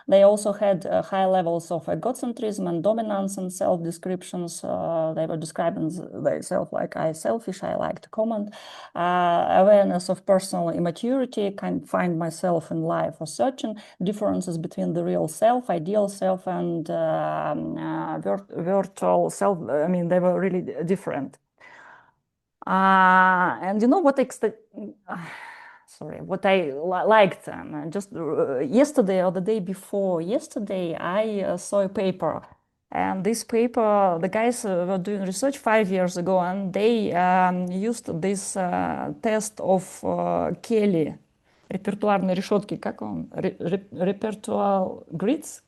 They also had high levels of egocentrism and dominance and self-descriptions. They were describing themselves like I selfish, I like to comment. Awareness of personal immaturity, can find myself in life or searching differences between the real self, ideal self, and virtual self. I mean, they were really different. And you know what sorry, what I liked, just yesterday or the day before yesterday, I saw a paper. And this paper, the guys were doing research 5 years ago, and they used this test of Caillois, репертуарной решетки, как он? Repertoire grids?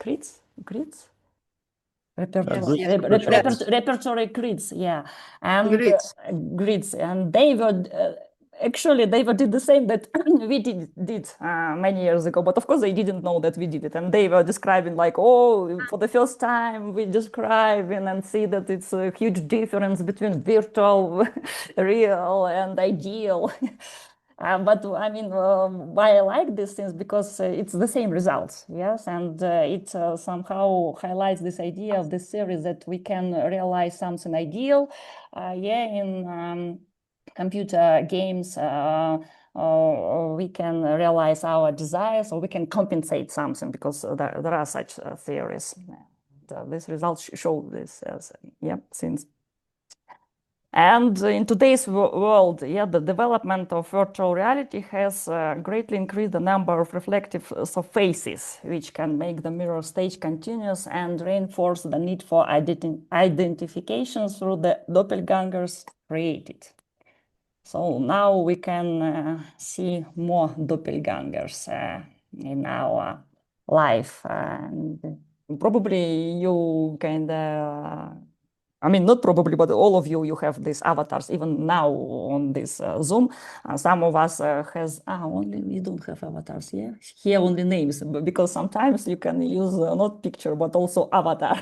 Repertory grids, yeah. And grids, and they were actually they did the same that we did many years ago, but of course they didn't know that we did it, and they were describing like, oh, for the first time we describing and see that it's a huge difference between virtual, real, and ideal. But I mean, why I like these things, because it's the same results, yes, and it somehow highlights this idea of this series that we can realize something ideal, in computer games, or we can realize our desires, or we can compensate something, because there are such theories. These results show this, since. And in today's world, the development of virtual reality has greatly increased the number of reflective surfaces, which can make the mirror stage continuous and reinforce the need for identification through the doppelgangers created. So now we can see more doppelgangers in our life. And probably you I mean, not probably, but all of you have these avatars, even now on this Zoom. Some of us only we don't have avatars, Here only names, because sometimes you can use not picture, but also avatar.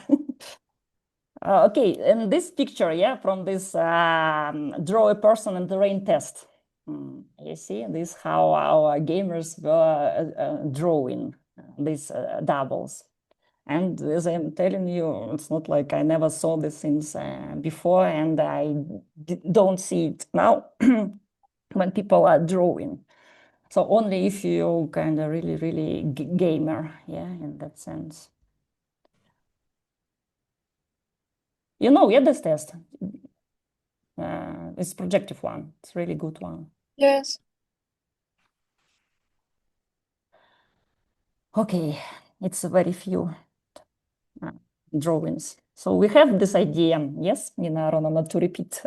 Okay, and this picture, from this draw a person in the rain test. You see, this how our gamers were drawing these doubles. And as I'm telling you, it's not like I never saw these things before, and I don't see it now when people are drawing. So only if you kind of really, really gamer, in that sense. This test. It's projective one. It's a really good one. Yes. Okay, it's very few drawings. So we have this idea, yes, Aron, not to repeat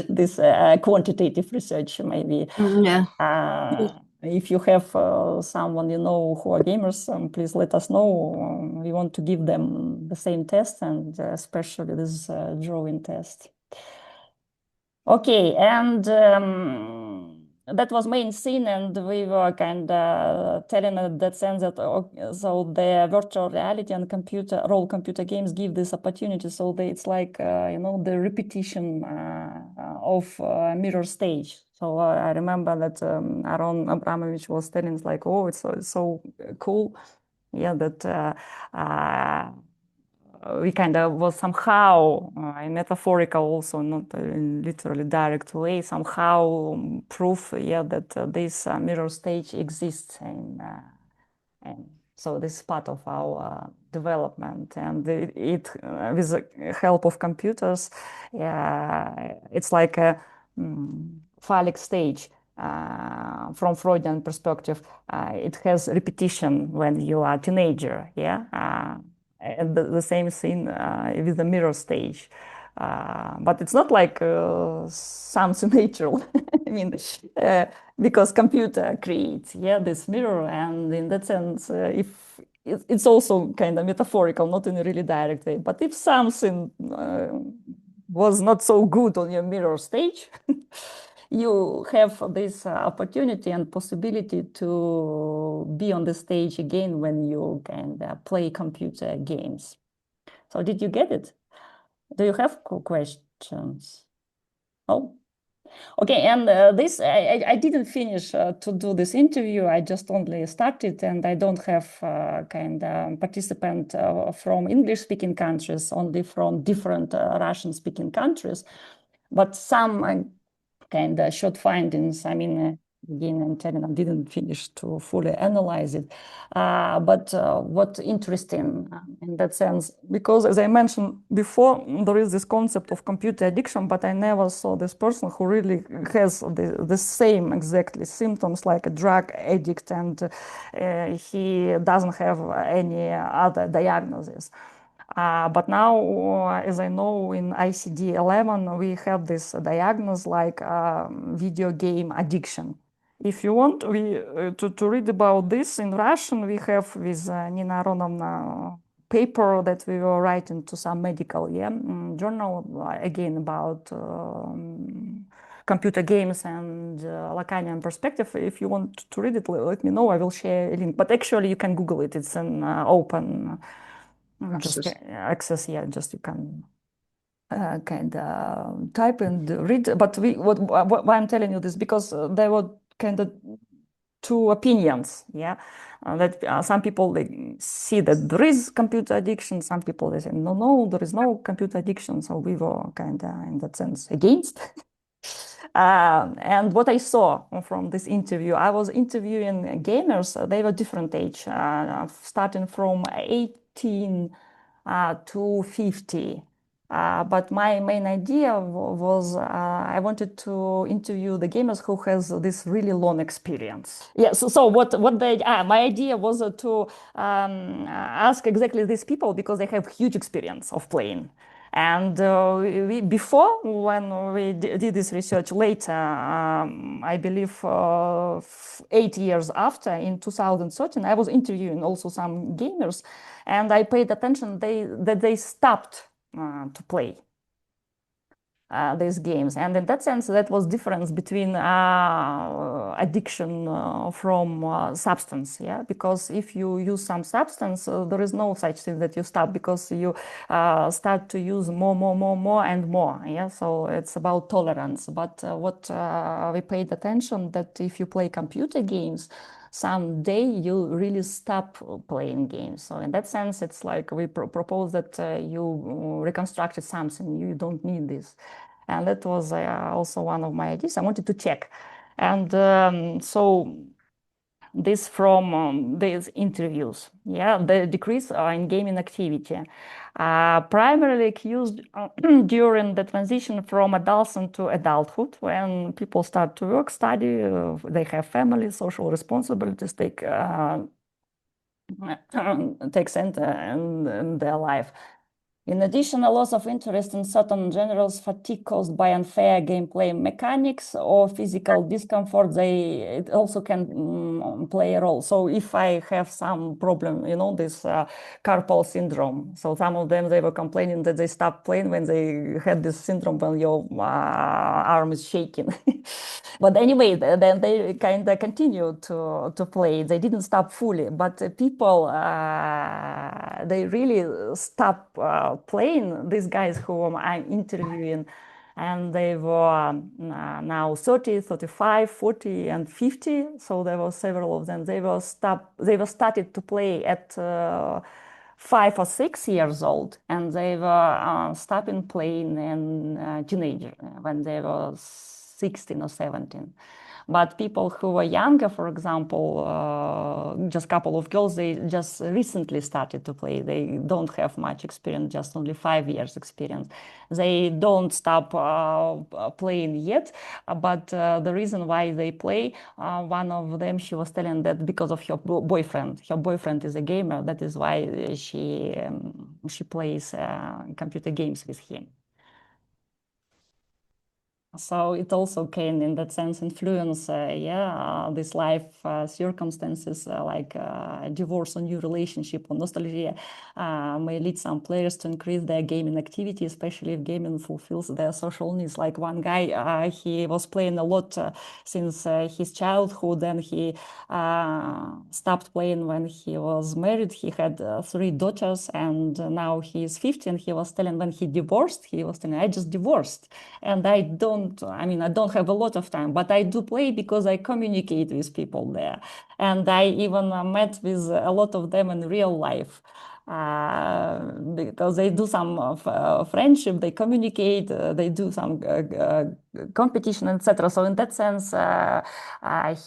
this quantitative research, maybe. If you have someone who are gamers, please let us know. We want to give them the same test, and especially this drawing test. Okay, and that was main scene, and we were kind of telling in that sense that so the virtual reality and role computer games give this opportunity. So it's like the repetition of mirror stage. So I remember that Aron Abramovich was telling us like, oh, it's so cool, that we kind of was somehow in metaphorical, also not in literally direct way, somehow proof, that this mirror stage exists, and so this is part of our development, and it with the help of computers, it's like a phallic stage. From Freudian perspective, it has repetition when you are a teenager, and the same thing with the mirror stage. But it's not like something natural. I mean, because computer creates, yeah, this mirror, and in that sense, if it's also kind of metaphorical, not in a really direct way. But if something was not so good on your mirror stage, you have this opportunity and possibility to be on the stage again when you can play computer games. So did you get it? Do you have questions? Oh, okay. And this, I didn't finish to do this interview. I just only started, and I don't have kind of participant from English-speaking countries, only from different Russian-speaking countries. But some kind of short findings. I mean, again, I'm telling I didn't finish to fully analyze it. But what interesting in that sense, because as I mentioned before, there is this concept of computer addiction, but I never saw this person who really has the same exactly symptoms like a drug addict, and he doesn't have any other diagnosis. But now, as I know, in ICD-11, we have this diagnosis like video game addiction. If you want to read about this in Russian, we have with Nina Aronovna paper that we were writing to some medical journal, again, about computer games and Lacanian perspective. If you want to read it, let me know. I will share a link. But actually, you can Google it. It's an open access. Yeah, just you can kind of type and read. But why I'm telling you this, because there were kind of two opinions. Yeah, that some people they see that there is computer addiction. Some people they say no, there is no computer addiction. So we were kind of in that sense against. And what I saw from this interview, I was interviewing gamers. They were different age, starting from 18 to 50. But my main idea was I wanted to interview the gamers who has this really long experience. Yeah. So what my idea was to ask exactly these people because they have huge experience of playing. And before, when we did this research later, I believe 8 years after, in 2013, I was interviewing also some gamers, and I paid attention that they stopped to play these games. And in that sense, that was difference between addiction from substance, yeah? Because if you use some substance, there is no such thing that you stop, because you start to use more and more, yeah? So it's about tolerance. But what we paid attention that if you play computer games, someday you really stop playing games. So in that sense, it's like we propose that you reconstructed something, you don't need this. And that was also one of my ideas. I wanted to check. And so this from these interviews, yeah, the decrease in gaming activity, primarily accused during the transition from adolescence to adulthood, when people start to work, study, they have family, social responsibilities take center in their life. In addition, a loss of interest in certain genres, fatigue caused by unfair gameplay mechanics, or physical discomfort, it also can play a role. So if I have some problem, you know, this carpal syndrome, so some of them, they were complaining that they stopped playing when they had this syndrome when your arm is shaking. But anyway, then they kind of continued to play. They didn't stop fully, but people, they really stopped playing. These guys whom I'm interviewing, and they were now 30, 35, 40, and 50. So there were several of them. They were started to play at 5 or 6 years old, and they were stopping playing in teenager when they were 16 or 17. But people who were younger, for example, just a couple of girls, they just recently started to play. They don't have much experience, just only 5 years experience. They don't stop playing yet, but the reason why they play, one of them, she was telling that because of her boyfriend. Her boyfriend is a gamer. That is why she plays computer games with him. So it also can, in that sense, influence, this life circumstances like divorce or new relationship or nostalgia may lead some players to increase their gaming activity, especially if gaming fulfills their social needs. Like one guy, he was playing a lot since his childhood, and he stopped playing when he was married. He had 3 daughters, and now he is 50, and he was telling when he divorced, he was telling, I just divorced. And I don't have a lot of time, but I do play because I communicate with people there. And I even met with a lot of them in real life. Because they do some friendship, they communicate, they do some competition, etc. So in that sense,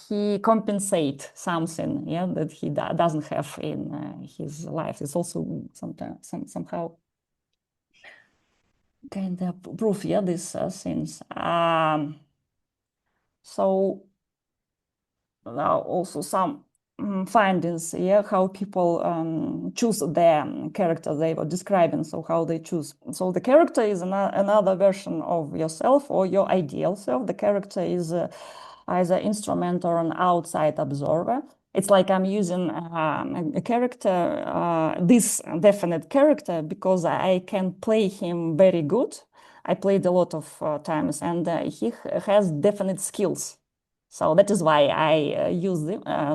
he compensates something, that he doesn't have in his life. It's also sometimes somehow kind of proof, these things. So now also some findings, how people choose their character they were describing, so how they choose. So the character is another version of yourself or your ideal self. The character is either instrument or an outside observer. It's like I'm using a character, this definite character, because I can play him very good. I played a lot of times, and he has definite skills. So that is why I use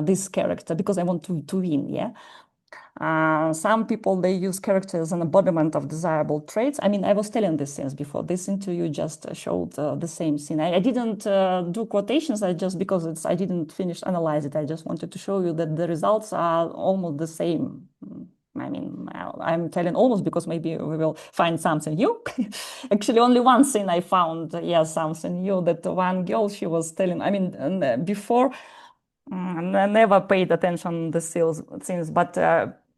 this character, because I want to win, some people, they use characters as an embodiment of desirable traits. I mean, I was telling this since before. This interview just showed the same thing. I didn't do quotations, because I didn't finish analyze it. I just wanted to show you that the results are almost the same. I mean, I'm telling almost because maybe we will find something new. Actually, only one thing I found, something new, that one girl, she was telling, I mean, before, I never paid attention to the things, but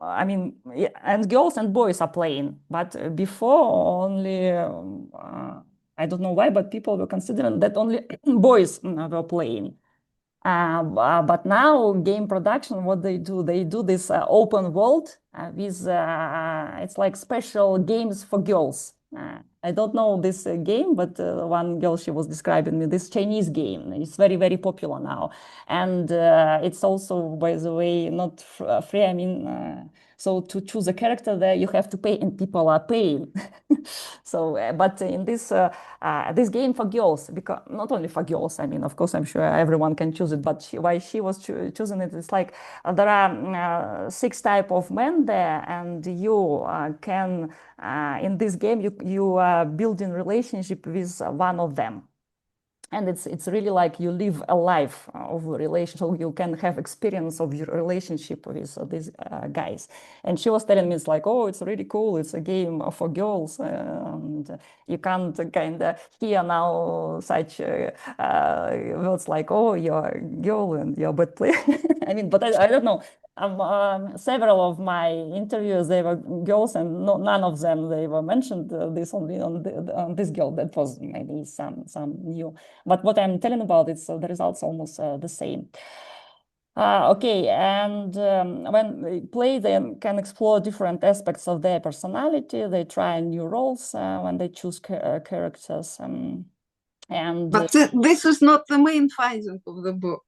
I mean, and girls and boys are playing, but before only, I don't know why, but people were considering that only boys were playing. But now game production, what they do this open world with it's like special games for girls. I don't know this game, but one girl, she was describing me this Chinese game. It's very, very popular now, and it's also, by the way, not free. I mean, so to choose a character there, you have to pay, and people are paying. So, but in this this game for girls, because not only for girls, I mean, of course, I'm sure everyone can choose it, but why she was choosing it, it's like there are 6 types of men there, and you can in this game you are building relationship with one of them. And it's really like you live a life of a relationship, so you can have experience of your relationship with these guys. And she was telling me, it's like, oh, it's really cool. It's a game for girls, and you can't kind of hear now such words like, oh, you're a girl and you're a bad player. I mean, but I don't know. Several of my interviews, they were girls, and none of them they were mentioned this only on this girl. That was maybe some new. But what I'm telling about, it's the results almost the same. Okay, and when they play, they can explore different aspects of their personality. They try new roles when they choose characters. But this is not the main finding of the book.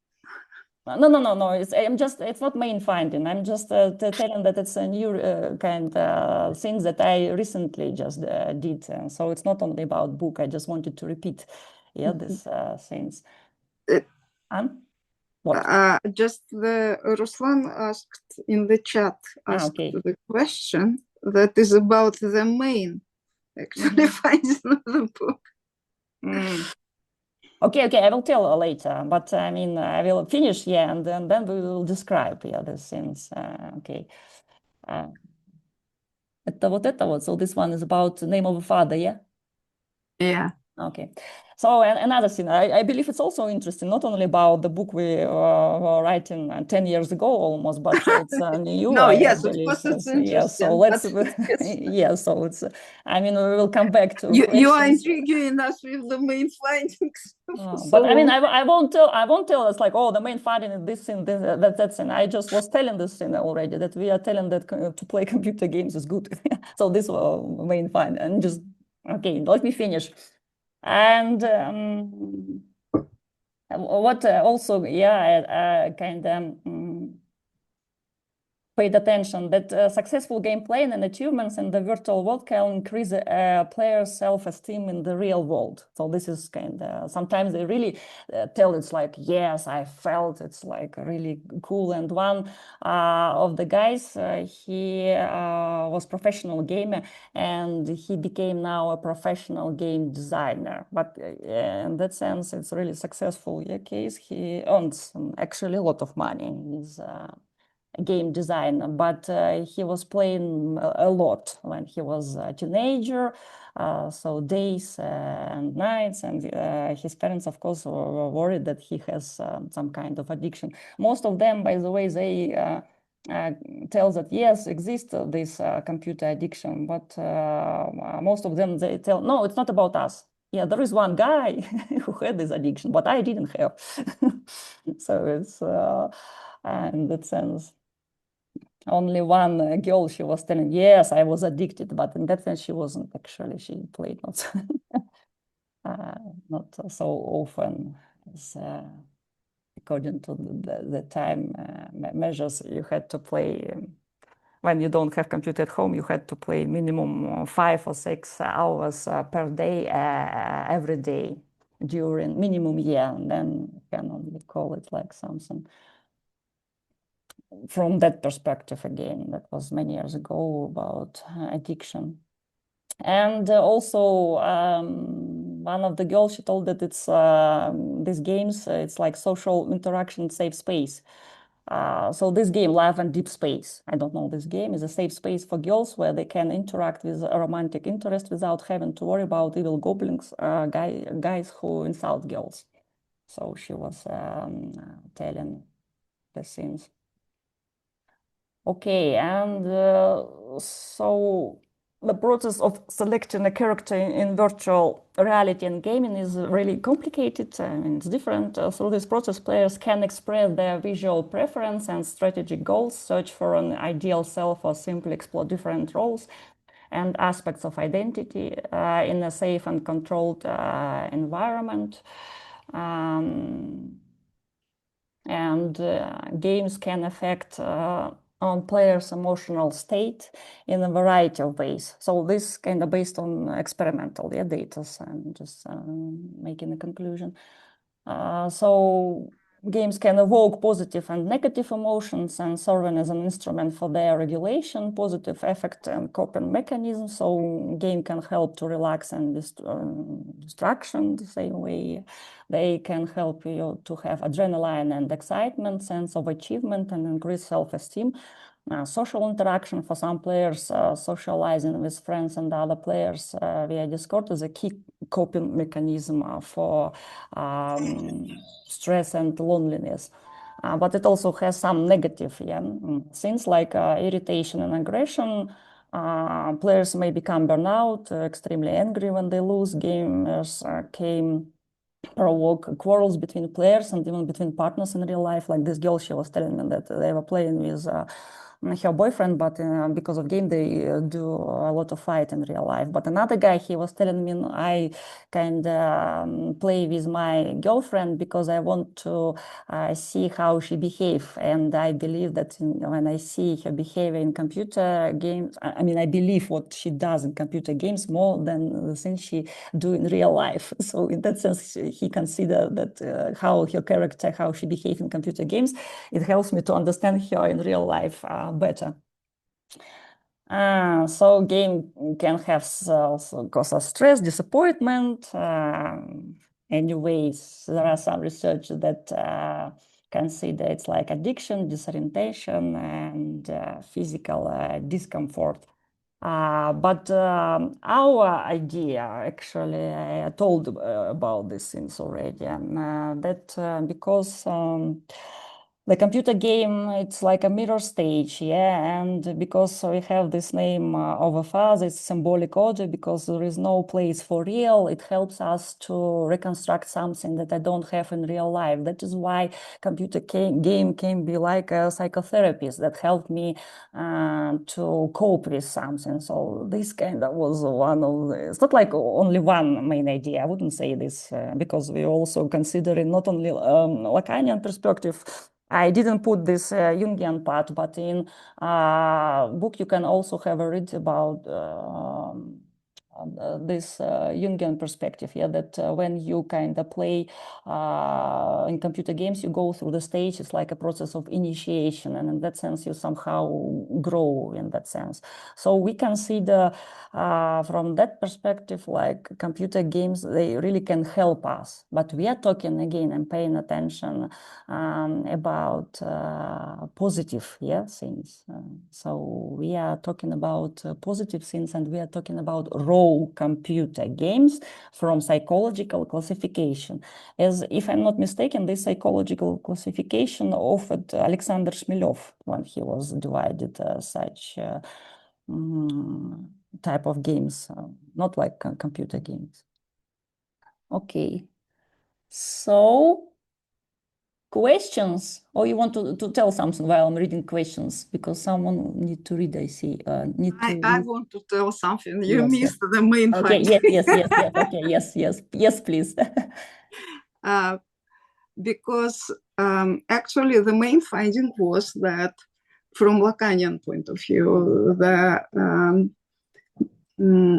No. It's not main finding. I'm just telling that it's a new kind of things that I recently just did. So it's not only about book. I just wanted to repeat, these things. What? Just Ruslan asked in the chat, Okay. the question that is about the main actually finding of the book. Okay, I will tell later, but I mean, I will finish, and then we will describe, these things. Okay. Это вот. So this one is about the name of a father, yeah? Yeah. Okay. So another thing, I believe it's also interesting, not only about the book we were writing 10 years ago almost, but it's new. No, I yes, believe. of course it's Yeah, interesting. so let's, Yes. so it's, I mean, we will come back to you are questions. intriguing us with the main findings. But I mean, I won't tell us like, oh, the main finding is this thing, that thing. I just was telling this thing already, that we are telling that to play computer games is good. So this was main finding, and just, okay, let me finish. And what also, kind of paid attention that successful gameplay and achievements in the virtual world can increase players' self-esteem in the real world. So this is kind of, sometimes they really tell it's like, yes, I felt it's like really cool. And one of the guys, he was professional gamer and he became now a professional game designer. But in that sense, it's really successful case. He earns actually a lot of money in his game design, but he was playing a lot when he was a teenager, so days and nights, and his parents, of course, were worried that he has some kind of addiction. Most of them, by the way, they tell that yes, exists this computer addiction, but most of them, they tell, no, it's not about us. Yeah, there is one guy who had this addiction, but I didn't have. So it's in that sense, only one girl, she was telling, yes, I was addicted, but in that sense, she wasn't actually. She played not so often as according to the time measures you had to play. When you don't have computer at home, you had to play minimum 5 or 6 hours per day, every day during minimum year, and then you can only call it like something. From that perspective, again, that was many years ago, about addiction. And also, one of the girls, she told that it's these games, it's like social interaction, safe space. So this game, Love and Deep Space, I don't know, this game is a safe space for girls where they can interact with a romantic interest without having to worry about evil goblins, guys who insult girls. So she was telling the scenes. Okay, and so the process of selecting a character in virtual reality and gaming is really complicated. I mean, it's different. Through this process, players can express their visual preference and strategic goals, search for an ideal self, or simply explore different roles and aspects of identity in a safe and controlled environment. And games can affect on players' emotional state in a variety of ways. So this kind of based on experimental data and just making a conclusion. So games can evoke positive and negative emotions and serving as an instrument for their regulation, positive affect and coping mechanisms. So game can help to relax and distraction the same way. They can help you to have adrenaline and excitement, sense of achievement, and increase self-esteem. Social interaction for some players, socializing with friends and other players via Discord is a key coping mechanism for stress and loneliness. But it also has some negative things like irritation and aggression. Players may become burnout, extremely angry when they lose. Gamers can provoke quarrels between players and even between partners in real life. Like this girl, she was telling me that they were playing with her boyfriend, but because of game, they do a lot of fight in real life. But another guy, he was telling me, I kind of play with my girlfriend because I want to see how she behaves. And I believe that when I see her behavior in computer games, I mean, I believe what she does in computer games more than the things she do in real life. So in that sense, he considered that how her character, how she behaves in computer games, it helps me to understand her in real life better. So game can have also cause of stress, disappointment. Anyways, there are some research that consider it's like addiction, disorientation, and physical discomfort. But our idea, actually, I told about these things already, and that because the computer game, it's like a mirror stage, yeah, and because we have this name of a father, it's symbolic object, because there is no place for real, it helps us to reconstruct something that I don't have in real life. That is why computer game can be like a psychotherapist that helped me to cope with something. So this kind of was one of the, it's not like only one main idea, I wouldn't say this, because we also considering not only Lacanian perspective. I didn't put this Jungian part, but in book you can also have a read about this Jungian perspective, yeah, that when you kind of play in computer games, you go through the stage, it's like a process of initiation, and in that sense you somehow grow in that sense. So we consider from that perspective, like computer games, they really can help us, but we are talking again and paying attention about positive, yeah, things. So we are talking about positive things, and we are talking about raw computer games from psychological classification. As if I'm not mistaken, this psychological classification offered Alexander Shmylov when he was divided such type of games, not like computer games. Okay, so questions, or you want to tell something while I'm reading questions, because someone need to read, I see. I want to tell something. You Yes, missed the main okay, finding. yes, okay, yes, please. Because actually the main finding was that from Lacanian point of view,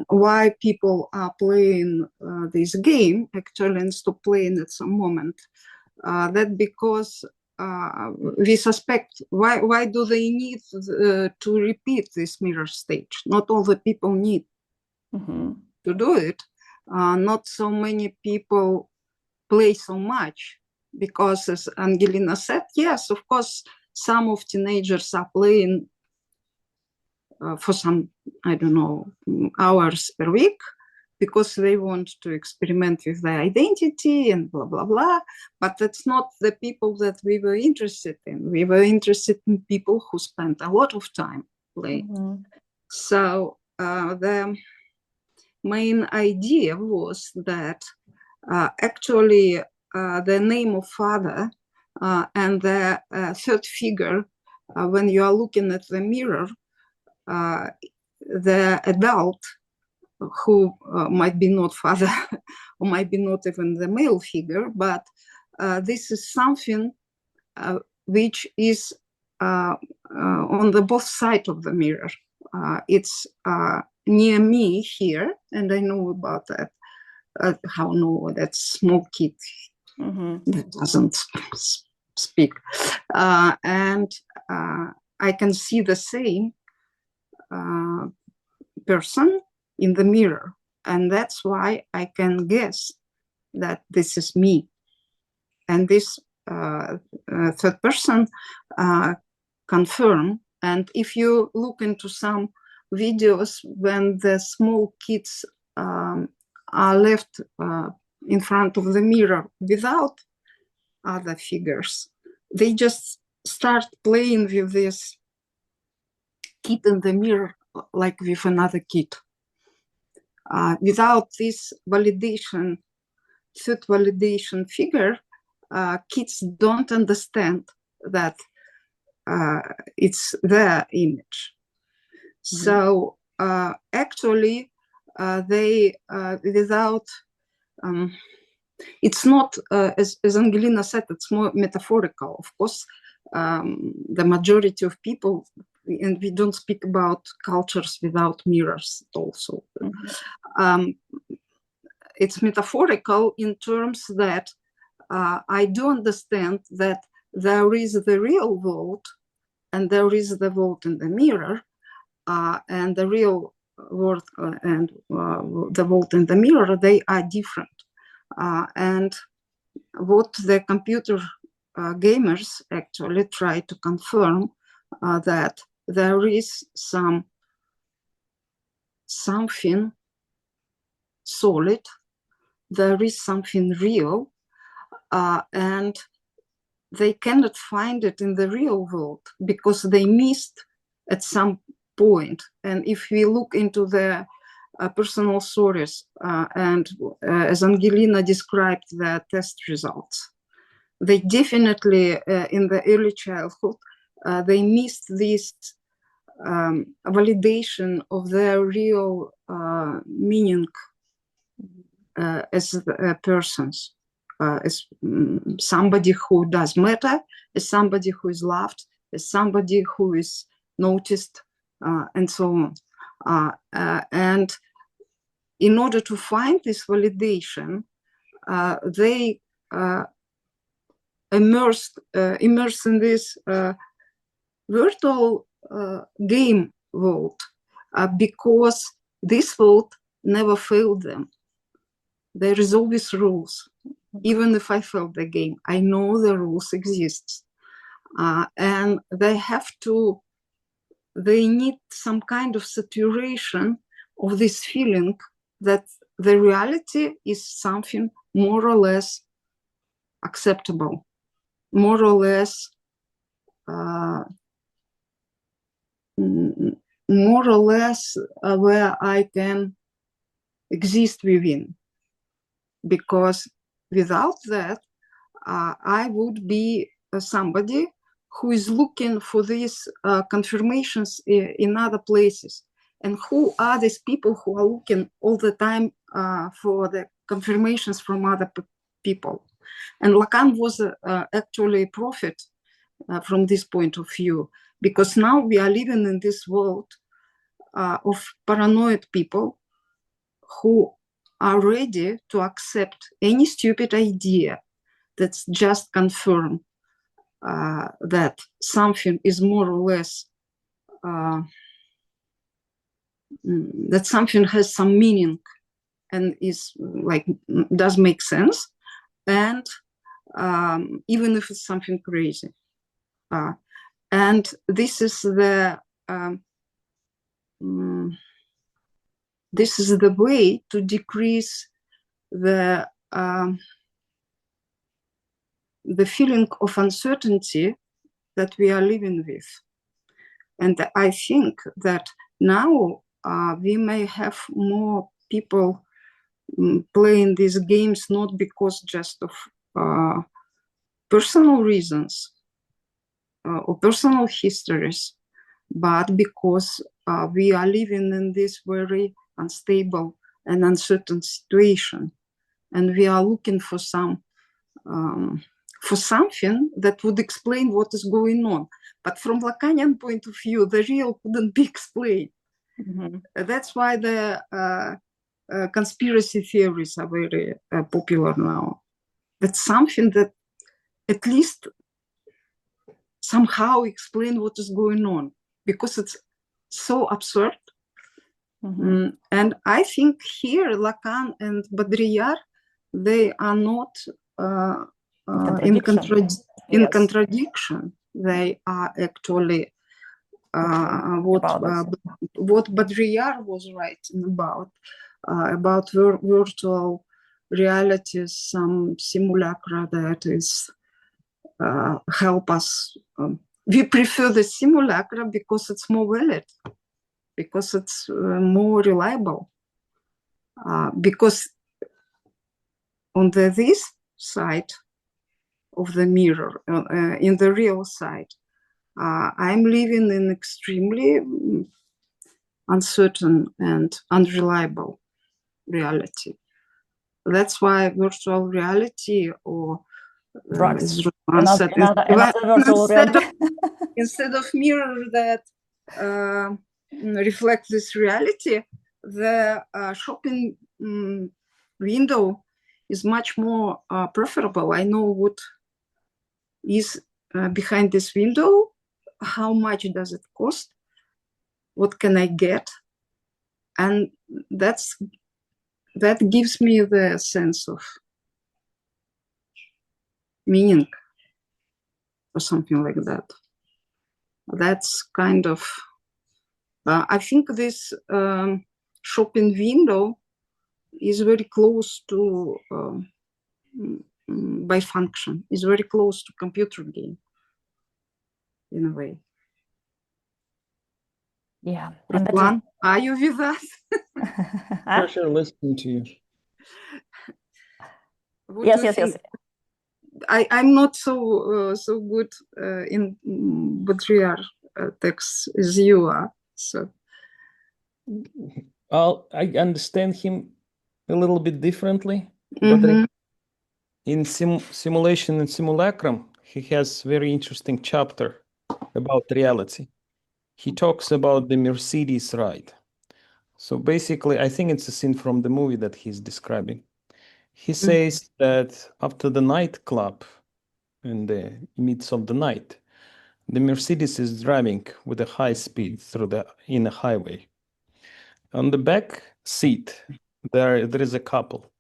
why people are playing this game actually and stop playing at some moment, that because we suspect why do they need to repeat this mirror stage? Not all the people need to do it. Not so many people play so much, because as Angelina said, yes, of course, some of teenagers are playing for some, I don't know, hours per week, because they want to experiment with their identity and blah, blah, blah. But that's not the people that we were interested in. We were interested in people who spent a lot of time playing. So the main idea was that actually the name of father and the third figure, when you are looking at the mirror, the adult who might be not father or might be not even the male figure, but this is something which is on the both sides of the mirror. It's near me here, and I know about that. How know that small kid that doesn't speak, and I can see the same person in the mirror, and that's why I can guess that this is me. And this third person confirm. And if you look into some videos when the small kids are left in front of the mirror without other figures, they just start playing with this kid in the mirror like with another kid. Without this validation, third validation figure, kids don't understand that it's their image. So actually, they without it's not as Angelina said, it's more metaphorical. Of course, the majority of people, and we don't speak about cultures without mirrors also. It's metaphorical in terms that I do understand that there is the real world and there is the world in the mirror, and the real world and the world in the mirror, they are different. And what the computer gamers actually try to confirm, that there is something solid, there is something real, and they cannot find it in the real world because they missed at some point. And if we look into the personal stories and as Angelina described the test results, they definitely in the early childhood, they missed this validation of their real meaning as persons, as somebody who does matter, as somebody who is loved, as somebody who is noticed, and so on. And in order to find this validation, they immersed in this virtual game world because this world never failed them. There is always rules. Even if I failed the game, I know the rules exist. And they need some kind of saturation of this feeling that the reality is something more or less acceptable, more or less where I can exist within. Because without that, I would be somebody who is looking for these confirmations in other places. And who are these people who are looking all the time for the confirmations from other people? And Lacan was actually a prophet from this point of view, because now we are living in this world of paranoid people who are ready to accept any stupid idea that's just confirmed that something is more or less, that something has some meaning and is like, does make sense. And even if it's something crazy. And this is the way to decrease the feeling of uncertainty that we are living with. And I think that now we may have more people playing these games, not because just of personal reasons or personal histories, but because we are living in this very unstable and uncertain situation, and we are looking for some for something that would explain what is going on. But from Lacanian point of view, the real couldn't be explained. Mm-hmm. That's why the conspiracy theories are very popular now. That's something that at least somehow explain what is going on, because it's so absurd. Mm-hmm. And I think here Lacan and Baudrillard, they are not in contradiction. They are actually what Baudrillard was writing about virtual realities, some simulacra that is help us. We prefer the simulacra because it's more valid, because it's more reliable, because on this side of the mirror, in the real side, I'm living in extremely uncertain and unreliable reality. That's why virtual reality, or drugs, another virtual reality. Instead of mirror that reflect this reality, the shopping window is much more preferable. I know what is behind this window, how much does it cost, what can I get, and that gives me the sense of meaning or something like that. That's kind of, I think this shopping window is very close to by function. It's very close to computer game in a way. Yeah. And that Ruslan, are you with us? Sure, sure, listening to you. What Yes, do you yes, yes. think? I'm not so so good in Baudrillard texts as you are. So Well, I understand him a little bit differently, Mhm. but in Simulation and Simulacrum, he has very interesting chapter about reality. He talks about the Mercedes ride. So basically, I think it's a scene from the movie that he's describing. He says that after the nightclub, in the midst of the night, the Mercedes is driving with a high speed in a highway. On the back seat, there is a couple,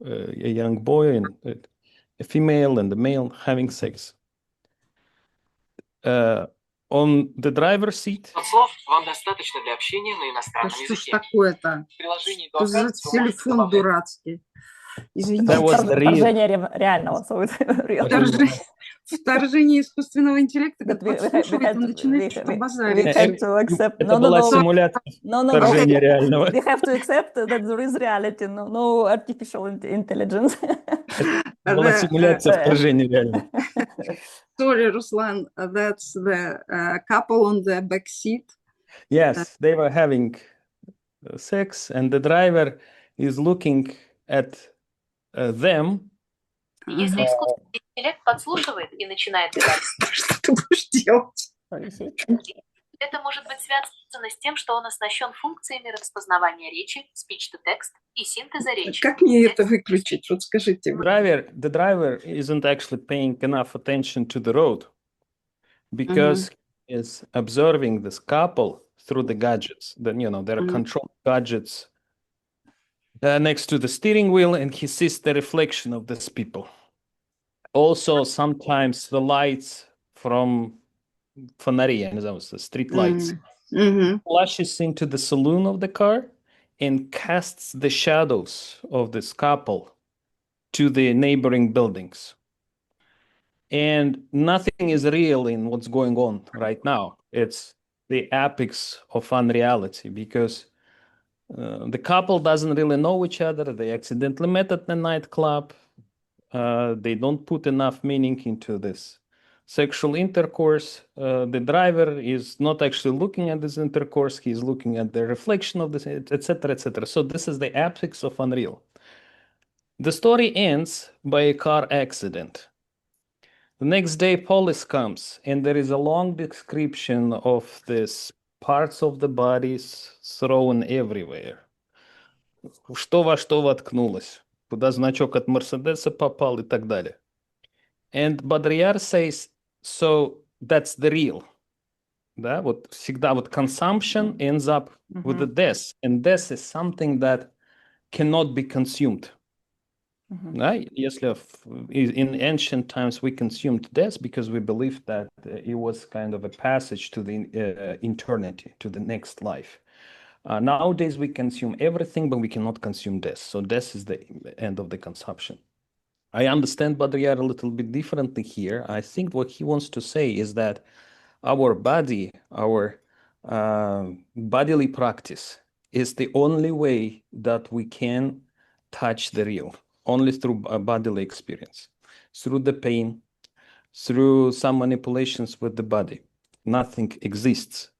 a young boy and a female and a male having sex. On the driver's seat. Слов вам достаточно для общения на Да иностранном что ж языке. такое-то? В приложении Что за Doppelgangers вы можете телефон добавлять дурацкий? Извините. That was the real. Вторжение реального. So it's real. Вторжение искусственного интеллекта, That как подслушивает, он начинает что-то we базарить. have to accept. Это была симуляция вторжения реального. We have to accept that there is reality, no artificial intelligence. Это была симуляция вторжения реального. Sorry, Ruslan, that's the couple on the back seat. Yes, they were having sex, and the driver is looking at them. Если искусственный интеллект подслушивает и начинает говорить, Что ты будешь делать? это может быть связано с тем, что он оснащен функциями распознавания речи, speech-to-text и синтеза речи. Как мне это выключить? Вот скажите. The driver isn't actually paying enough attention to the road because he is observing this couple through the gadgets. Then there are control gadgets next to the steering wheel, and he sees the reflection of these people. Also, sometimes the lights from фонари, the street lights, flashes into the saloon of the car and casts the shadows of this couple to the neighboring buildings. And nothing is real in what's going on right now. It's the apex of unreality because the couple doesn't really know each other. They accidentally met at the nightclub. They don't put enough meaning into this sexual intercourse. The driver is not actually looking at this intercourse. He's looking at the reflection of this, etc., etc. So this is the apex of unreal. The story ends by a car accident. The next day, police comes, and there is a long description of these parts of the bodies thrown everywhere. Что во что воткнулось, куда значок от Мерседеса попал и так далее. And Baudrillard says, so that's the real. Да, вот всегда вот consumption ends up with the death, and death is something that cannot be consumed. Да? Если in ancient times we consumed death because we believed that it was kind of a passage to the eternity, to the next life. Nowadays we consume everything, but we cannot consume death. So death is the end of the consumption. I understand Baudrillard a little bit differently here. I think what he wants to say is that our body, our bodily practice is the only way that we can touch the real, only through a bodily experience, through the pain, through some manipulations with the body. Nothing exists.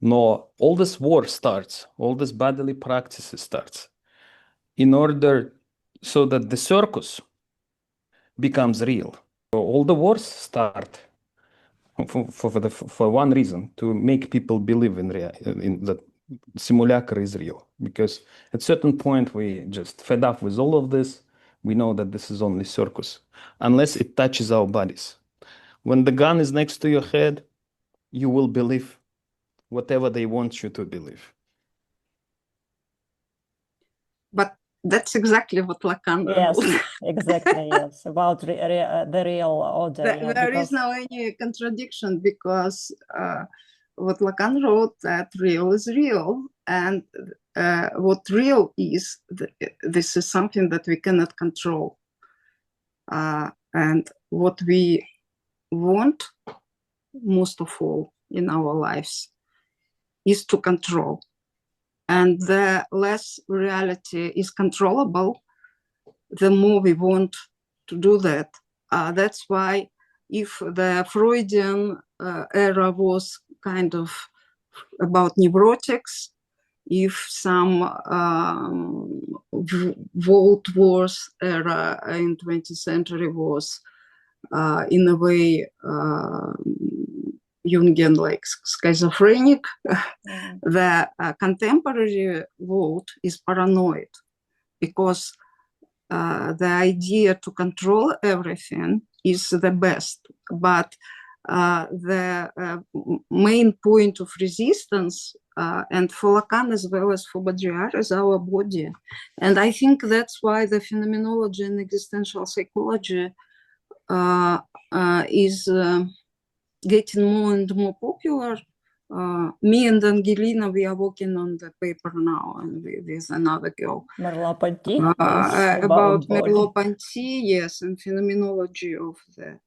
No, all this war starts, all this bodily practices starts in order so that the circus becomes real. So all the wars start for one reason, to make people believe in that simulacra is real. Because at a certain point we just fed up with all of this. We know that this is only circus, unless it touches our bodies. When the gun is next to your head, you will believe whatever they want you to believe. But that's exactly what Lacan wrote. Yes, exactly, yes, about the real order. There is no any contradiction because what Lacan wrote, that real is real, and what real is, this is something that we cannot control. And what we want most of all in our lives is to control. And the less reality is controllable, the more we want to do that. That's why if the Freudian era was kind of about neurotics, if some World Wars era in 20th century was in a way Jungian like schizophrenic, the contemporary world is paranoid, because the idea to control everything is the best, but the main point of resistance, and for Lacan as well as for Baudrillard, is our body. And I think that's why the phenomenology and existential psychology is getting more and more popular. Me and Angelina, we are working on the paper now, and with another girl. Merleau-Ponty about Merleau-Ponty, yes, and phenomenology of the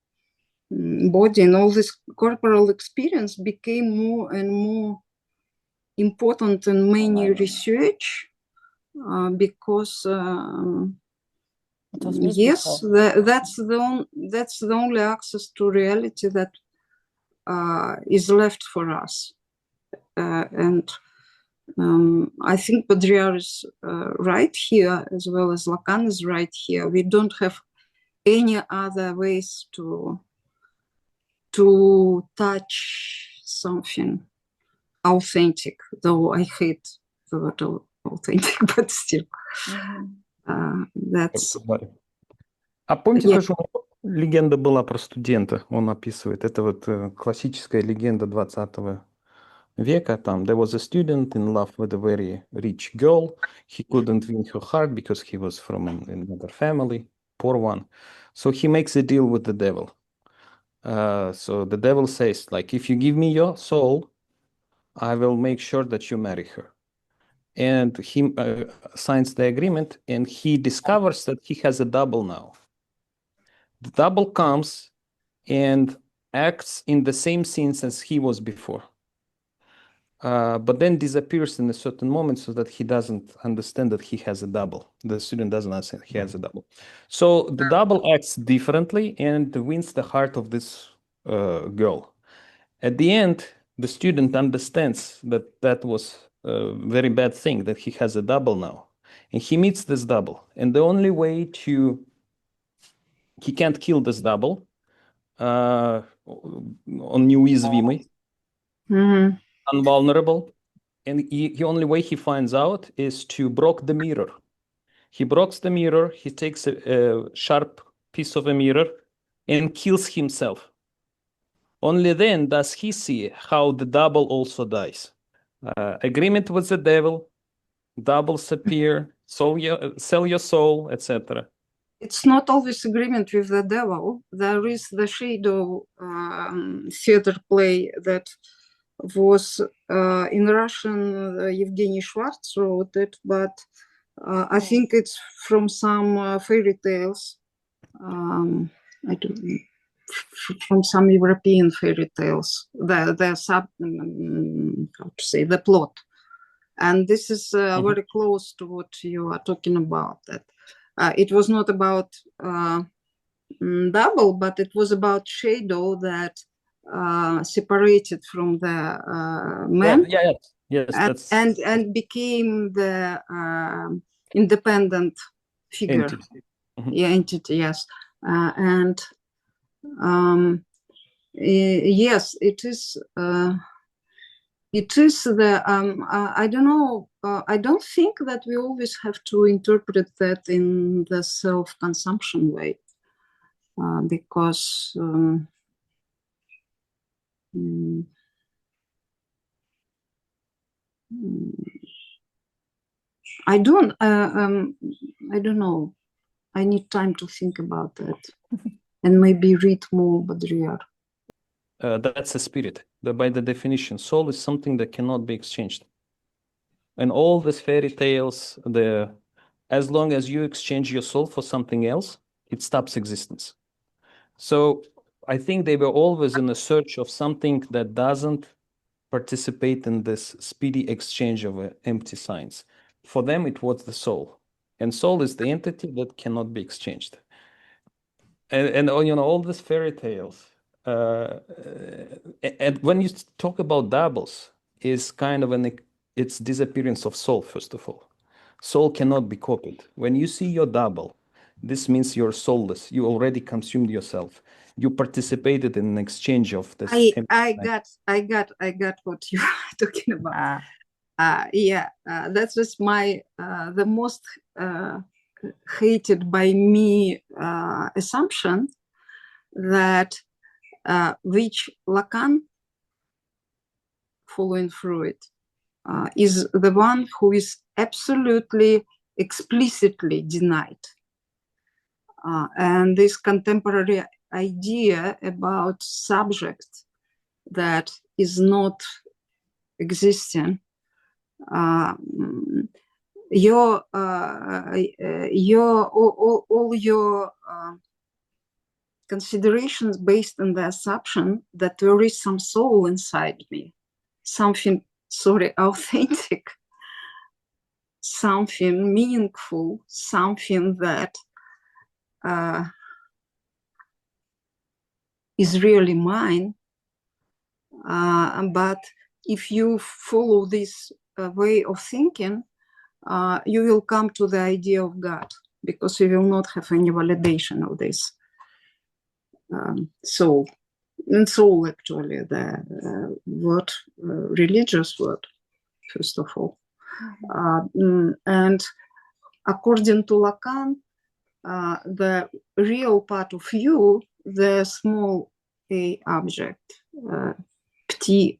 body, and all this corporal experience became more and more important in many research, because yes, that's the only access to reality that is left for us. And I think Baudrillard is right here, as well as Lacan is right here. We don't have any other ways to touch something authentic, though I hate the word authentic, but still. That's... А помните, тоже легенда была про студента, он описывает. Это вот классическая легенда 20 века. Там, there was a student in love with a very rich girl. He couldn't win her heart because he was from another family, poor one. So he makes a deal with the devil. So the devil says, like, if you give me your soul, I will make sure that you marry her. And he signs the agreement, and he discovers that he has a double now. The double comes and acts in the same scenes as he was before, but then disappears in a certain moment so that he doesn't understand that he has a double. The student doesn't understand he has a double. So the double acts differently and wins the heart of this girl. At the end, the student understands that that was a very bad thing, that he has a double now. And he meets this double. And the only way he can't kill this double, он неуязвимый, invulnerable, and the only way he finds out is to break the mirror. He breaks the mirror, he takes a sharp piece of a mirror and kills himself. Only then does he see how the double also dies. Agreement with the devil, doubles appear, sell your soul, etc. It's not always agreement with the devil. There is the shadow theater play that was in Russian, Evgeny Schwartz wrote it, but I think it's from some fairy tales. I don't know, from some European fairy tales. The how to say, the plot. And this is very close to what you are talking about. That it was not about double, but it was about shadow that separated from the man, yes, and became the independent figure, entity. Entity, yes, and yes, it is. It is the, I don't know, I don't think that we always have to interpret that in the self-consumption way, because I don't know. I need time to think about that and maybe read more Baudrillard. That's a spirit. By the definition, soul is something that cannot be exchanged. And all these fairy tales, as long as you exchange your soul for something else, it stops existence. So I think they were always in a search of something that doesn't participate in this speedy exchange of empty signs. For them, it was the soul. And soul is the entity that cannot be exchanged. And you know, all these fairy tales. And when you talk about doubles, is kind of it's disappearance of soul, first of all. Soul cannot be copied. When you see your double, this means you're soulless. You already consumed yourself. You participated in an exchange of this. I got what you are talking about. That's just my the most hated by me assumption that which Lacan, following Freud, is the one who is absolutely explicitly denied. And this contemporary idea about subject that is not existing, all your considerations based on the assumption that there is some soul inside me, something authentic, something meaningful, something that is really mine. But if you follow this way of thinking, you will come to the idea of God, because you will not have any validation of this soul. And soul, actually, the word, religious word, first of all. And according to Lacan, the real part of you, the small a object, petit,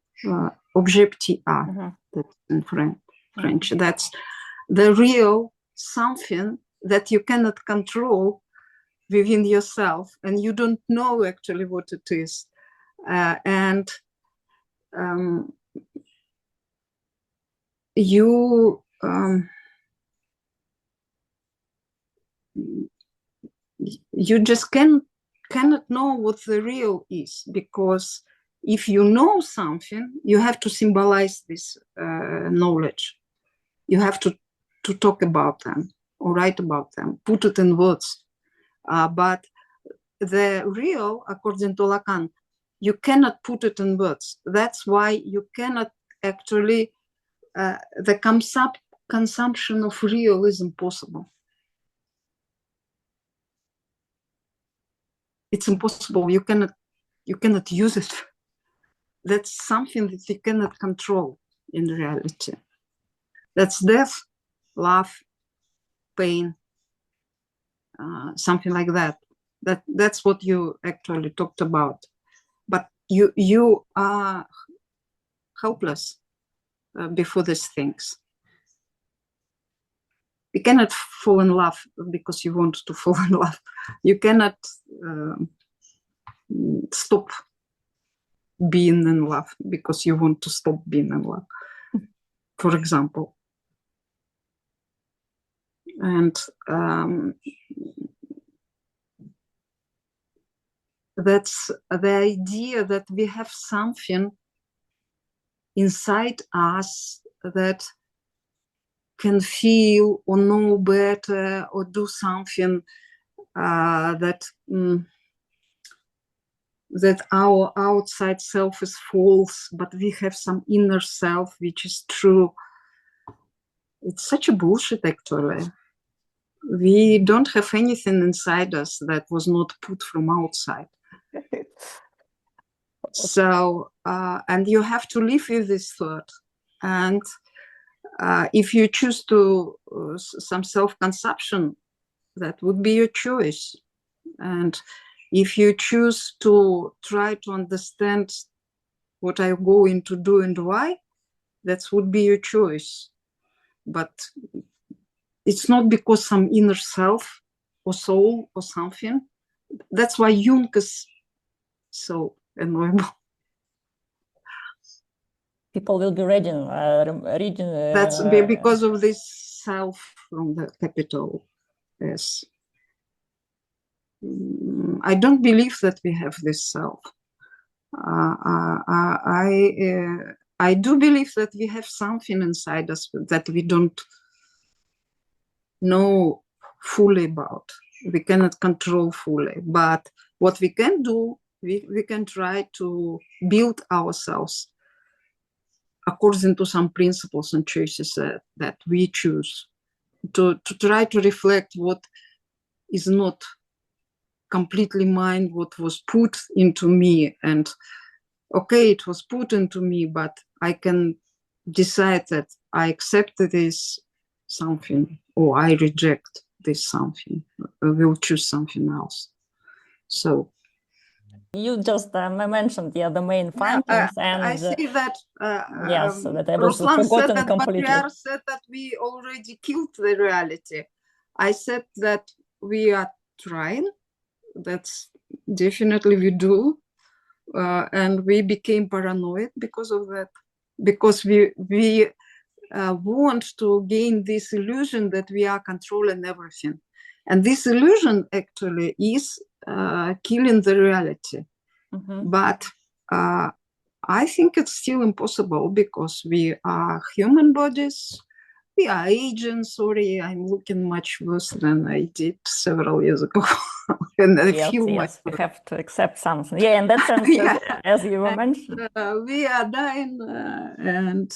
objet petit a, that's in French, that's the real something that you cannot control within yourself, and you don't know actually what it is. And you just cannot know what the real is, because if you know something, you have to symbolize this knowledge. You have to talk about them or write about them, put it in words. But the real, according to Lacan, you cannot put it in words. That's why you cannot actually, the consumption of real is impossible. It's impossible. You cannot use it. That's something that you cannot control in reality. That's death, love, pain, something like that. That's what you actually talked about. But you are helpless before these things. You cannot fall in love because you want to fall in love. You cannot stop being in love because you want to stop being in love, for example. And that's the idea that we have something inside us that can feel or know better or do something that our outside self is false, but we have some inner self which is true. It's such a bullshit, actually. We don't have anything inside us that was not put from outside. So, and you have to live with this thought. And if you choose to some self-consumption, that would be your choice. And if you choose to try to understand what I'm going to do and why, that would be your choice. But it's not because some inner self or soul or something. That's why Jung is so annoyable. People will be reading. That's because of this self from the capital S. I don't believe that we have this self. I do believe that we have something inside us that we don't know fully about. We cannot control fully, but what we can do, we can try to build ourselves according to some principles and choices that we choose, to try to reflect what is not completely mine, what was put into me. And okay, it was put into me, but I can decide that I accept this something or I reject this something. I will choose something else. So you just mentioned the main findings, and I see that yes, that I was Ruslan said forgotten that completely. Patriarch said that we already killed the reality. I said that we are trying. That's definitely we do, and we became paranoid because of that, because we want to gain this illusion that we are controlling everything, and this illusion actually is killing the reality. But I think it's still impossible because we are human bodies. We are agents. Sorry, I'm looking much worse than I did several years ago. And I feel much we have to accept something. Yeah, in that sense, yeah. as you were mentioning. We are dying, and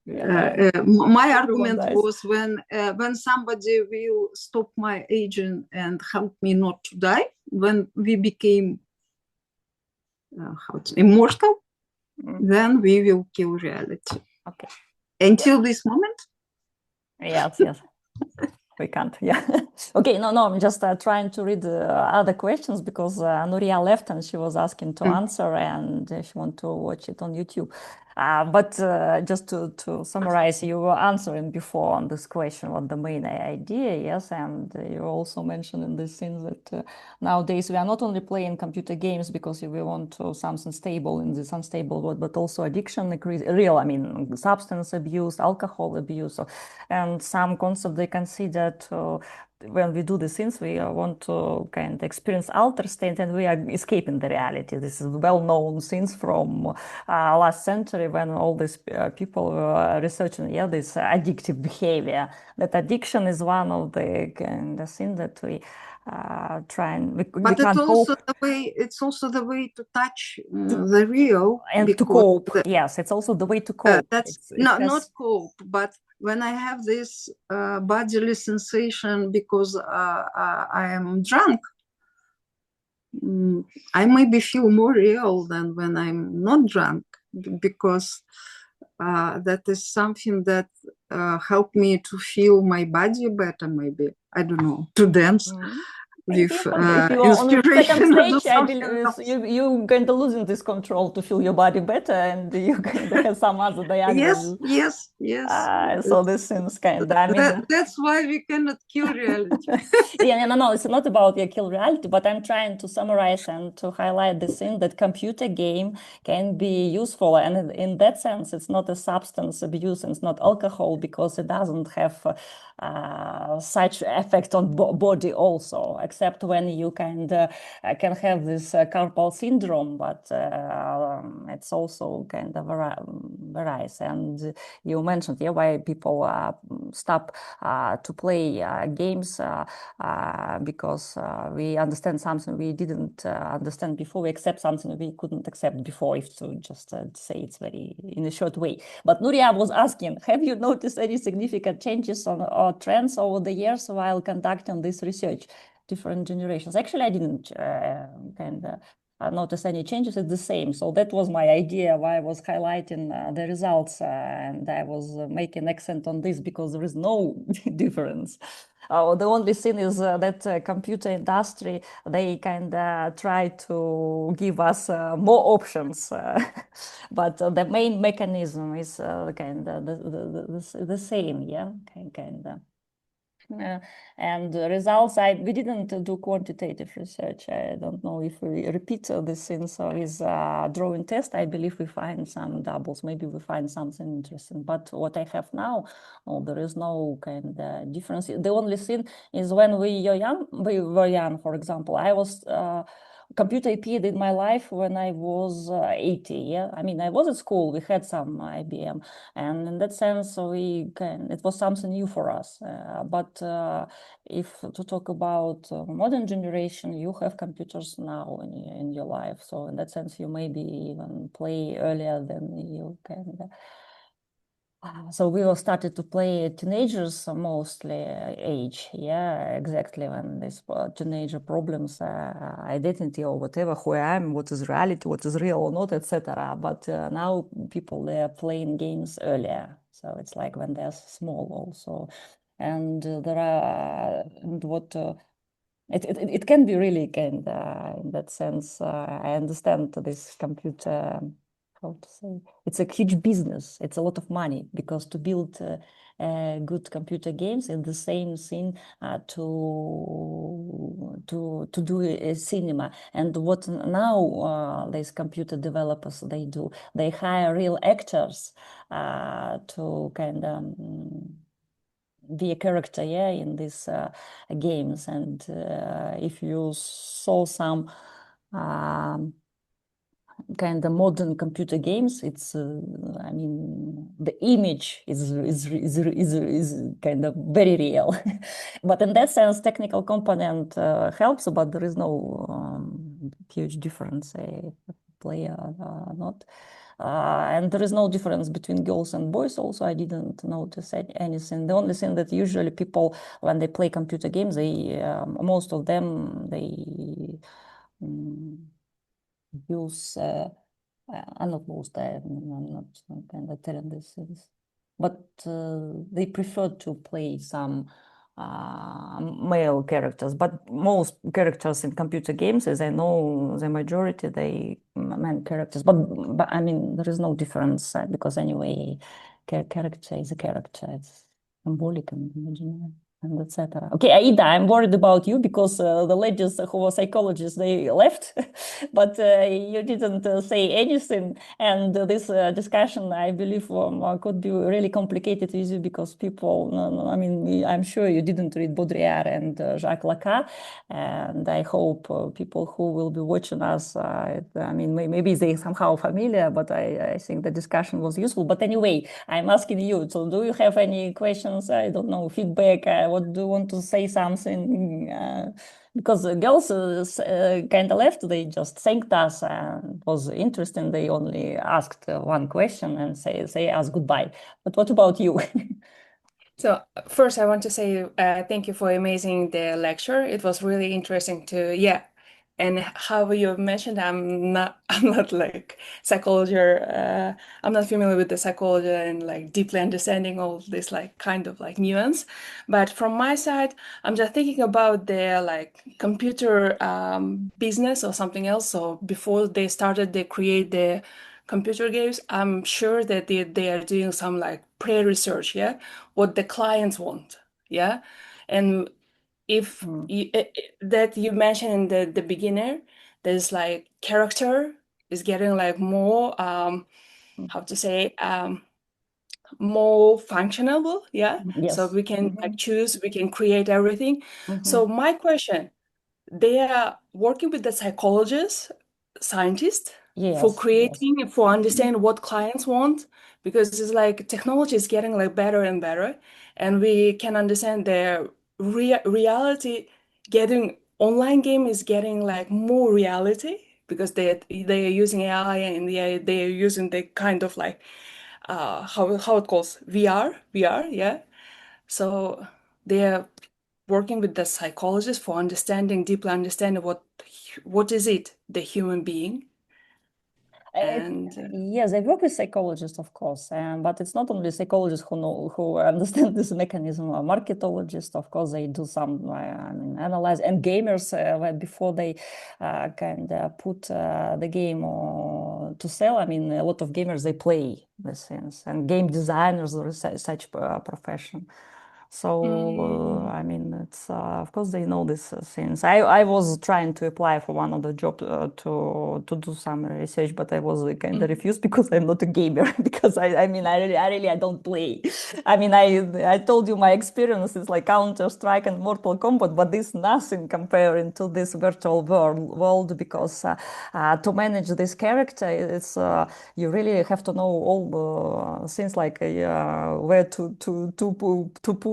my argument was when somebody will stop my aging and help me not to die, when we became immortal, then we will kill reality. Okay. Until this moment? Yes. We can't, yeah. Okay, no, I'm just trying to read other questions because Nuria left and she was asking to answer, and she wants to watch it on YouTube. But just to summarize, you were answering before on this question what the main idea, yes, and you also mentioned in this scene that nowadays we are not only playing computer games because we want something stable in this unstable world, but also addiction, real, substance abuse, alcohol abuse, and some concepts they consider when we do the things, we want to kind of experience altered state and we are escaping the reality. This is well-known things from last century when all these people were researching this addictive behavior. That addiction is one of the kind of things that we try and we but can't cope. It's also the way to touch the real and to cope. Yes, it's also the way to cope. Not cope, but when I have this bodily sensation because I am drunk, I maybe feel more real than when I'm not drunk, because that is something that helped me to feel my body better, maybe. I don't know, to dance. With if you are on the second stage, I believe you're going to losing this control to feel your body better, and you're going to have some other diagnosis. Yes. So this seems kind of, that's why we cannot kill reality. No, it's not about kill reality, but I'm trying to summarize and to highlight the thing that computer game can be useful, and in that sense, it's not a substance abuse and it's not alcohol because it doesn't have such effect on body also, except when you can have this carpal syndrome, but it's also kind of varies. And you mentioned why people stop to play games because we understand something we didn't understand before, we accept something we couldn't accept before, if to just say it's very in a short way. But Nuria was asking, have you noticed any significant changes or trends over the years while conducting this research, different generations? Actually, I didn't notice any changes. It's the same. So that was my idea why I was highlighting the results, and I was making accent on this because there is no difference. The only thing is that computer industry, they kind of try to give us more options, but the main mechanism is kind of the same, yeah, kind of. And the results, we didn't do quantitative research. I don't know if we repeat this thing. So with drawing test, I believe we find some doubles. Maybe we find something interesting. But what I have now, there is no kind of difference. The only thing is when we were young, for example, I was computer AP in my life when I was 80. Yeah, I mean, I was at school. We had some IBM, and in that sense, it was something new for us. But if to talk about modern generation, you have computers now in your life. So in that sense, you maybe even play earlier than you can. So we all started to play teenagers mostly age, yeah, exactly, when these teenager problems, identity or whatever, who I am, what is reality, what is real or not, etc. But now people, they are playing games earlier, so it's like when they're small also, and there are and what. It can be really kind in that sense. I understand this computer, how to say, it's a huge business. It's a lot of money because to build good computer games is the same thing to do a cinema. And what now these computer developers, they do, they hire real actors to kind of be a character, yeah, in these games. And if you saw some kind of modern computer games, it's I mean, the image is kind of very real. But in that sense, technical component helps, but there is no huge difference, player or not. And there is no difference between girls and boys also. I didn't notice anything. The only thing that usually people, when they play computer games, they most of them, they use, I'm not most, I'm not kind of telling these things, but they prefer to play some male characters, but most characters in computer games, as I know, the majority, they men characters, but I mean, there is no difference because anyway, character is a character, it's symbolic and imaginary and etc. Okay, Aida, I'm worried about you because the ladies who were psychologists, they left, but you didn't say anything. And this discussion, I believe, could be really complicated with you because people, I mean, I'm sure you didn't read Baudrillard and Jacques Lacan. And I hope people who will be watching us, I mean, maybe they somehow familiar, but I think the discussion was useful. But anyway, I'm asking you, so do you have any questions? I don't know, feedback? What do you want to say something? Because the girls kind of left, they just thanked us and it was interesting. They only asked one question and say us goodbye. But what about you? So first, I want to say thank you for amazing the lecture. It was really interesting to, yeah. And how you mentioned, I'm not like psychology. I'm not familiar with the psychology and like deeply understanding all this like kind of like nuance. But from my side, I'm just thinking about their like computer business or something else. So before they started, they create the computer games. I'm sure that they are doing some like pre-research, yeah, what the clients want, yeah, and if that you mentioned in the beginner, there's like character is getting like more how to say more functionable, yeah. Yes. So we can like choose, we can create everything. So my question, they are working with the psychologists, scientists for creating, for understanding what clients want, because it's like technology is getting like better and better, and we can understand their reality. Getting online game is getting like more reality because they are using AI and they are using the kind of like how it calls VR, yeah. So they are working with the psychologist for understanding, deeply understanding what is it, the human being. And yes, I work with psychologists, of course, but it's not only psychologists who understand this mechanism. Marketologists, of course, they do some I mean, analyze, and gamers before they can put the game to sell. I mean, a lot of gamers, they play these things, and game designers are such profession. So I mean, it's of course they know these things. I was trying to apply for one of the jobs to do some research, but I was kind of refused because I'm not a gamer. Because I mean I really don't play. I mean I told you my experience is like Counter-Strike and Mortal Kombat, but this nothing comparing to this virtual world because to manage this character, it's you really have to know all the things like where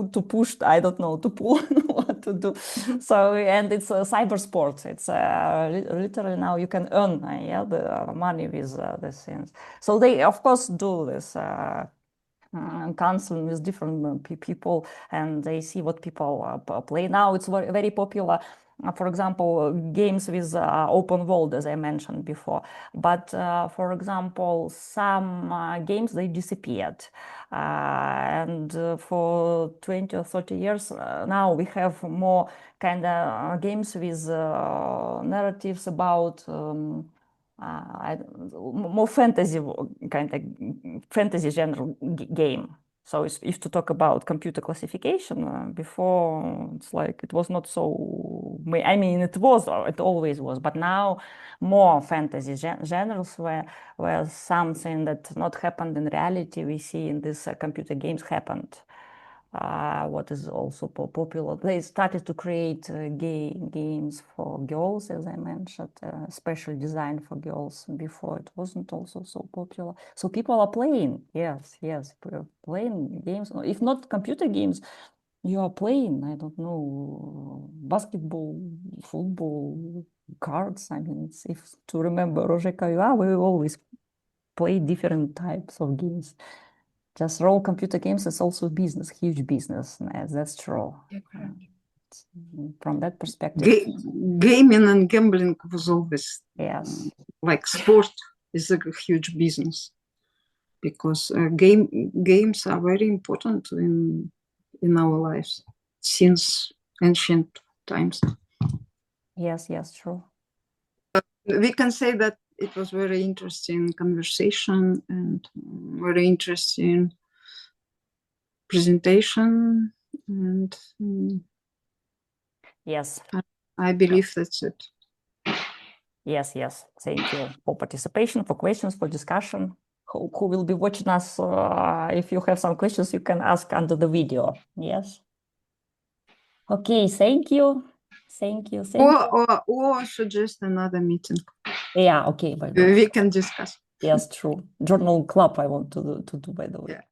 to push, I don't know, to pull, what to do. So, and it's cyber sports. It's literally now you can earn the money with these things. So they, of course, do this. Counseling with different people, and they see what people play. Now it's very popular. For example, games with open world, as I mentioned before. But for example, some games, they disappeared. And for 20 or 30 years now, we have more kind of games with narratives about more fantasy, kind of fantasy genre game. So if to talk about computer classification, before it's like it was not so. I mean, it always was, but now more fantasy genres where something that not happened in reality we see in these computer games happened. What is also popular. They started to create games for girls, as I mentioned, special design for girls. Before it wasn't also so popular. So people are playing, yes, playing games. If not computer games, you are playing, I don't know, basketball, football, cards. I mean, if to remember Roger Caillois, we always play different types of games. Just role computer games is also business, huge business. That's true. Yeah, correct. From that perspective. Gaming and gambling was always Yes. like sport is a huge business because games are very important in our lives since ancient times. Yes, true. We can say that it was very interesting conversation and very interesting presentation, and yes, I believe that's it. Yes. Thank you for participation, for questions, for discussion. Who will be watching us? If you have some questions, you can ask under the video. Yes. Okay. Thank you. Or suggest another meeting. Yeah. Okay. We can discuss. Yes, true. Journal club. I want to do by the way. Yeah.